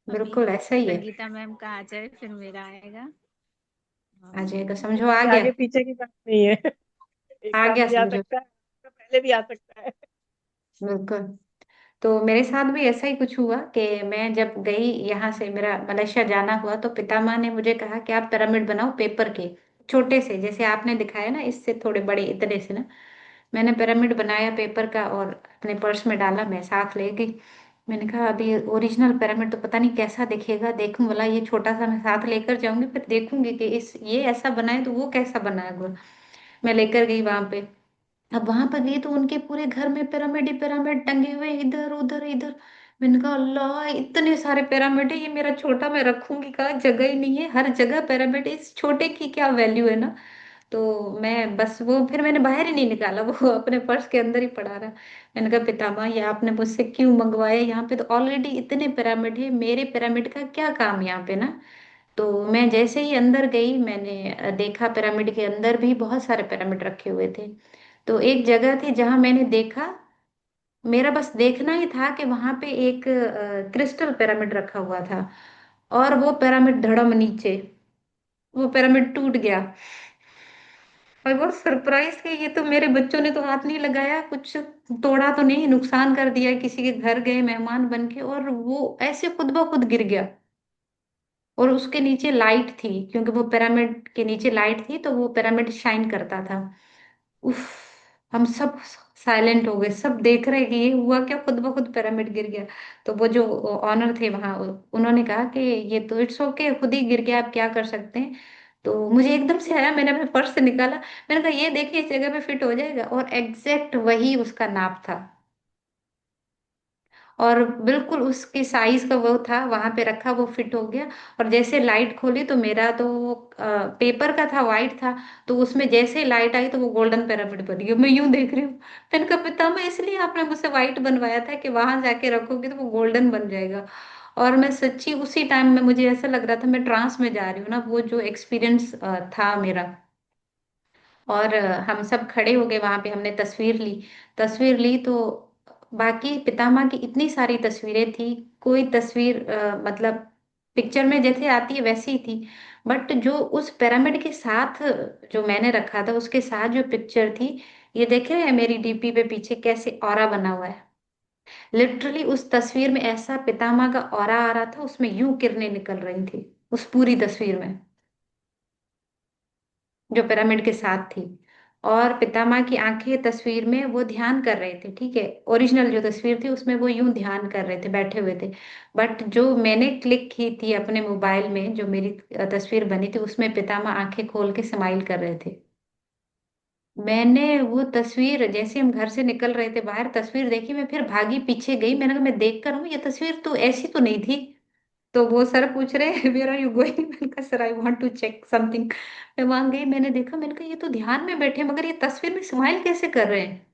अभी बिल्कुल ऐसा ही है। संगीता मैम का आ जाए फिर मेरा आएगा। आ और जाएगा, समझो आ ये गया। आगे पीछे की बात नहीं है। एक आ साथ गया भी आ समझो। सकता है, पहले भी आ सकता है। बिल्कुल। तो मेरे साथ भी ऐसा ही कुछ हुआ कि मैं जब गई यहाँ से, मेरा मलेशिया जाना हुआ, तो पितामह ने मुझे कहा कि आप पिरामिड बनाओ पेपर के, छोटे से, जैसे आपने दिखाया ना, इससे थोड़े बड़े, इतने से ना। मैंने पिरामिड बनाया पेपर का और अपने पर्स में डाला, मैं साथ ले गई। मैंने कहा अभी ओरिजिनल पिरामिड तो पता नहीं कैसा दिखेगा, देखूं बोला, ये छोटा सा मैं साथ लेकर जाऊंगी, फिर देखूंगी कि इस ये ऐसा बना है तो वो कैसा बना है। मैं लेकर गई वहां पे। अब वहां पर गई तो उनके पूरे घर में पिरामिड ही पिरामिड टंगे हुए, इधर उधर इधर। मैंने कहा अल्लाह, इतने सारे पिरामिड है, ये मेरा छोटा मैं रखूंगी कहाँ, जगह ही नहीं है, हर जगह पिरामिड है, इस छोटे की क्या वैल्यू है ना। तो मैं बस वो फिर मैंने बाहर ही नहीं निकाला, वो अपने पर्स के अंदर ही पड़ा रहा। मैंने कहा पितामह, ये आपने मुझसे क्यों मंगवाया, यहाँ पे तो ऑलरेडी इतने पिरामिड है, मेरे पिरामिड का क्या काम यहाँ पे ना। तो मैं जैसे ही अंदर गई, मैंने देखा पिरामिड के अंदर भी बहुत सारे पिरामिड रखे हुए थे। तो एक जगह थी जहां मैंने देखा, मेरा बस देखना ही था कि वहां पे एक क्रिस्टल पिरामिड रखा हुआ था, और वो पिरामिड धड़म नीचे, वो पिरामिड टूट गया। और बहुत सरप्राइज कि ये तो मेरे बच्चों ने तो हाथ नहीं लगाया, कुछ तोड़ा तो नहीं, नुकसान कर दिया, किसी के घर गए मेहमान बन के, और वो ऐसे खुद ब खुद गिर गया। और उसके नीचे लाइट थी, क्योंकि वो पिरामिड के नीचे लाइट थी, तो वो पिरामिड शाइन करता था। उफ। हम सब साइलेंट हो गए, सब देख रहे कि ये हुआ क्या, खुद ब खुद पिरामिड गिर गया। तो वो जो ऑनर थे वहां, उन्होंने कहा कि ये तो इट्स ओके, खुद ही गिर गया, आप क्या कर सकते हैं। तो मुझे एकदम से आया, मैंने अपने पर्स से निकाला, मैंने कहा ये देखिए, इस जगह पे फिट हो जाएगा, और एग्जैक्ट वही उसका नाप था। और बिल्कुल उसकी साइज का वो था, वहां पे रखा, वो फिट हो गया। और जैसे लाइट खोली तो मेरा तो पेपर का था, वाइट था, तो उसमें जैसे ही लाइट आई तो वो गोल्डन पिरामिड बन गया। मैं यूं देख रही हूँ, मैंने कहा पिता, मैं इसलिए आपने मुझसे वाइट बनवाया था कि वहां जाके रखोगे तो वो गोल्डन बन जाएगा। और मैं सच्ची उसी टाइम में मुझे ऐसा लग रहा था मैं ट्रांस में जा रही हूँ ना, वो जो एक्सपीरियंस था मेरा। और हम सब खड़े हो गए वहां पे, हमने तस्वीर ली तो बाकी पितामह की इतनी सारी तस्वीरें थी। कोई तस्वीर मतलब पिक्चर में जैसे आती है वैसी ही थी, बट जो उस पिरामिड के साथ जो मैंने रखा था उसके साथ जो पिक्चर थी, ये देखे हैं मेरी डीपी पे पीछे कैसे ऑरा बना हुआ है। लिटरली उस तस्वीर में ऐसा पितामह का ऑरा आ रहा था, उसमें यूं किरणें निकल रही थी उस पूरी तस्वीर में, जो पिरामिड के साथ थी। और पितामह की आंखें तस्वीर में वो ध्यान कर रहे थे, ठीक है, ओरिजिनल जो तस्वीर थी उसमें वो यूं ध्यान कर रहे थे, बैठे हुए थे। बट जो मैंने क्लिक की थी अपने मोबाइल में, जो मेरी तस्वीर बनी थी, उसमें पितामह आंखें खोल के स्माइल कर रहे थे। मैंने वो तस्वीर, जैसे हम घर से निकल रहे थे बाहर, तस्वीर देखी, मैं फिर भागी पीछे गई, मैंने कहा मैं देख कर हूँ, ये तस्वीर तो ऐसी तो नहीं थी। तो वो सर पूछ रहे वेयर आर यू गोइंग, मैंने कहा sir I want to check something. मैं वहां गई, मैंने देखा, मैंने कहा ये तो ध्यान में बैठे हैं, मगर ये तस्वीर में स्माइल कैसे कर रहे हैं।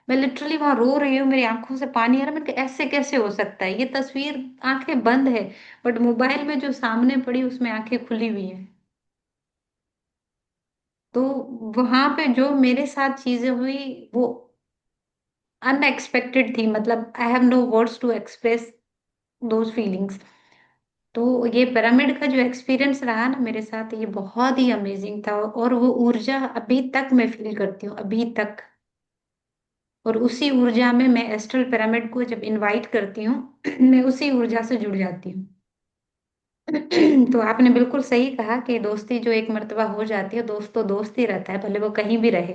मैं लिटरली वहां रो रही हूँ, मेरी आंखों से पानी आ रहा है। मैंने कहा ऐसे कैसे हो सकता है, ये तस्वीर आंखें बंद है, बट मोबाइल में जो सामने पड़ी उसमें आंखें खुली हुई है। तो वहां पे जो मेरे साथ चीजें हुई वो अनएक्सपेक्टेड थी, मतलब I have no words to express those feelings. तो ये पिरामिड का जो एक्सपीरियंस रहा ना मेरे साथ, ये बहुत ही अमेजिंग था। और वो ऊर्जा अभी तक मैं फील करती हूँ, अभी तक। और उसी ऊर्जा में मैं एस्ट्रल पिरामिड को जब इनवाइट करती हूँ मैं उसी ऊर्जा से जुड़ जाती हूँ। तो आपने बिल्कुल सही कहा कि दोस्ती जो एक मर्तबा हो जाती है, दोस्त तो दोस्त ही रहता है, भले वो कहीं भी रहे।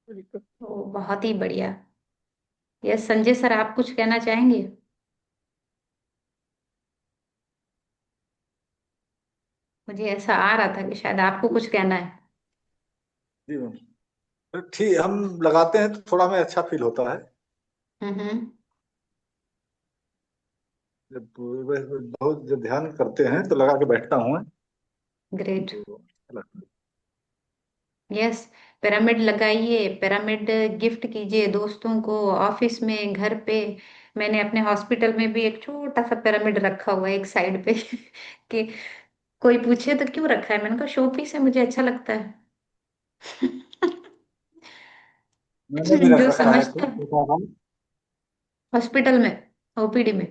बिल्कुल। तो बहुत ही बढ़िया। यस संजय सर, आप कुछ कहना चाहेंगे? मुझे ऐसा आ रहा था कि शायद आपको कुछ कहना है। जी मैम। तो ठीक, हम लगाते हैं तो थोड़ा हमें अच्छा फील होता है। हम्म। जब बहुत जब ध्यान करते हैं तो लगा के बैठता हूँ मैं, ग्रेट। तो अच्छा लगता है। यस, पिरामिड लगाइए, पिरामिड गिफ्ट कीजिए दोस्तों को, ऑफिस में, घर पे। मैंने अपने हॉस्पिटल में भी एक छोटा सा पिरामिड रखा हुआ है एक साइड पे कि कोई पूछे तो क्यों रखा है, मैंने कहा शो पीस है, मुझे अच्छा लगता है। मैंने भी रख जो रखा है समझता कुछ है, छोटा सा। हॉस्पिटल में, ओपीडी में।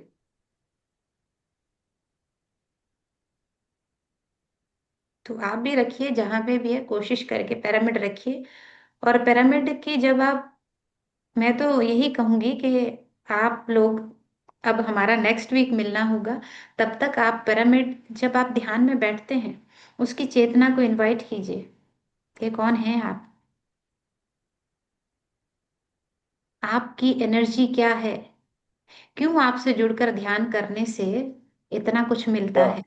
तो आप भी रखिए, जहां पे भी है कोशिश करके पिरामिड रखिए। और पिरामिड की जब आप, मैं तो यही कहूंगी कि आप लोग, अब हमारा नेक्स्ट वीक मिलना होगा, तब तक आप पिरामिड, जब आप ध्यान में बैठते हैं, उसकी चेतना को इनवाइट कीजिए कि कौन है आप, आपकी एनर्जी क्या है, क्यों आपसे जुड़कर ध्यान करने से इतना कुछ मिलता वाह। है।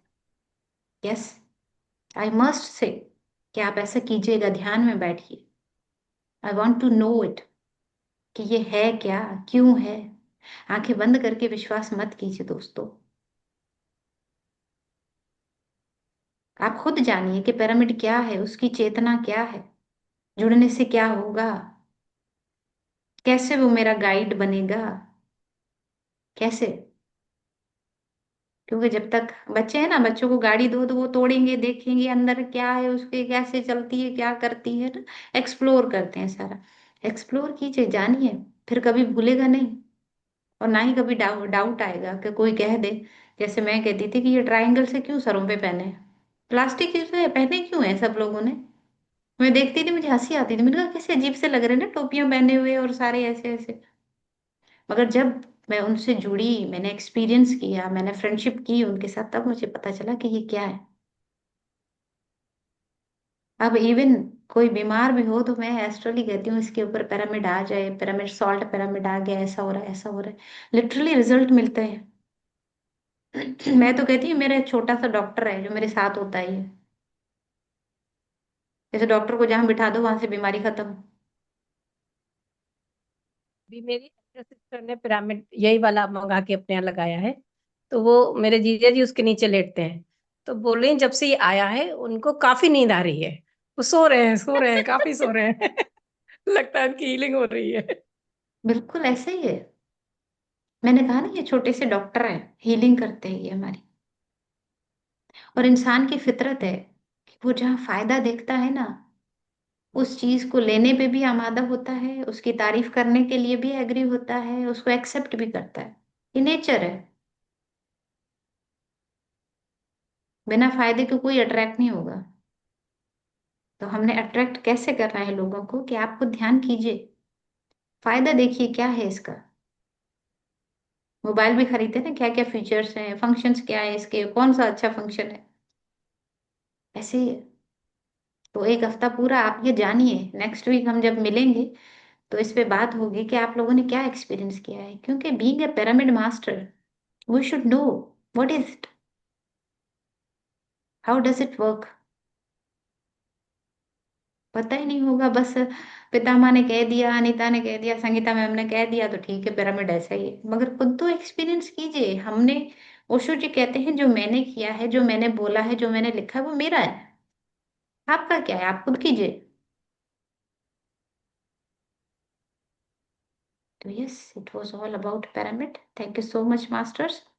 यस, आई मस्ट से कि आप ऐसा कीजिएगा, ध्यान में बैठिए। I want to know it, कि ये है क्या, क्यों है। आंखें बंद करके विश्वास मत कीजिए दोस्तों। आप खुद जानिए कि पिरामिड क्या है, उसकी चेतना क्या है, जुड़ने से क्या होगा, कैसे वो मेरा गाइड बनेगा, कैसे। क्योंकि जब तक बच्चे हैं ना, बच्चों को गाड़ी दो तो वो तोड़ेंगे, देखेंगे अंदर क्या है उसके, कैसे चलती है, क्या करती है ना, एक्सप्लोर करते हैं सारा। एक्सप्लोर कीजिए, जानिए, फिर कभी भूलेगा नहीं। और ना ही कभी डाउट आएगा कि कोई कह दे, जैसे मैं कहती थी कि ये ट्रायंगल से क्यों सरों पे पहने हैं? प्लास्टिक के से पहने क्यों है सब लोगों ने? मैं देखती थी, मुझे हंसी आती थी, मैंने कहा कैसे अजीब से लग रहे हैं ना, टोपियां पहने हुए और सारे ऐसे ऐसे। मगर जब मैं उनसे जुड़ी, मैंने एक्सपीरियंस किया, मैंने फ्रेंडशिप की उनके साथ, तब मुझे पता चला कि ये क्या है। अब इवन कोई बीमार भी हो तो मैं एस्ट्रली कहती हूँ इसके ऊपर पिरामिड आ जाए, पिरामिड सॉल्ट, पिरामिड आ गया, ऐसा हो रहा है, ऐसा हो रहा है, लिटरली रिजल्ट मिलते हैं। मैं तो कहती हूँ मेरा एक छोटा सा डॉक्टर है जो मेरे साथ होता ही है। जैसे डॉक्टर को जहां बिठा दो वहां से बीमारी खत्म। भी मेरी सिस्टर ने पिरामिड यही वाला मंगा के अपने यहाँ लगाया है, तो वो मेरे जीजा जी उसके नीचे लेटते हैं। तो बोल रही हैं जब से ये आया है उनको काफी नींद आ रही है, वो सो रहे हैं, काफी सो रहे हैं। लगता है उनकी हीलिंग हो रही है। बिल्कुल ऐसे ही है। मैंने कहा ना ये छोटे से डॉक्टर है, हीलिंग करते हैं ये हमारी। और इंसान की फितरत है कि वो जहाँ फायदा देखता है ना, उस चीज को लेने पे भी आमादा होता है, उसकी तारीफ करने के लिए भी एग्री होता है, उसको एक्सेप्ट भी करता है। ये नेचर है। बिना फायदे के कोई अट्रैक्ट नहीं होगा। तो हमने अट्रैक्ट कैसे करना है लोगों को कि आपको ध्यान कीजिए, फायदा देखिए क्या है इसका। मोबाइल भी खरीदते हैं ना, क्या क्या फीचर्स हैं, फंक्शंस क्या है इसके, कौन सा अच्छा फंक्शन है, ऐसे ही है। तो एक हफ्ता पूरा आप ये जानिए, नेक्स्ट वीक हम जब मिलेंगे तो इस पे बात होगी कि आप लोगों ने क्या एक्सपीरियंस किया है, क्योंकि being a pyramid master we should know what is it, how does it work. पता ही नहीं होगा, बस पितामह ने कह दिया, अनीता ने कह दिया, संगीता मैम ने कह दिया तो ठीक है पिरामिड ऐसा ही है, मगर खुद तो एक्सपीरियंस कीजिए। हमने, ओशो जी कहते हैं जो मैंने किया है, जो मैंने बोला है, जो मैंने लिखा है वो मेरा है, आपका क्या है, आप खुद कीजिए। तो yes, it was all about pyramid. Thank you so much masters.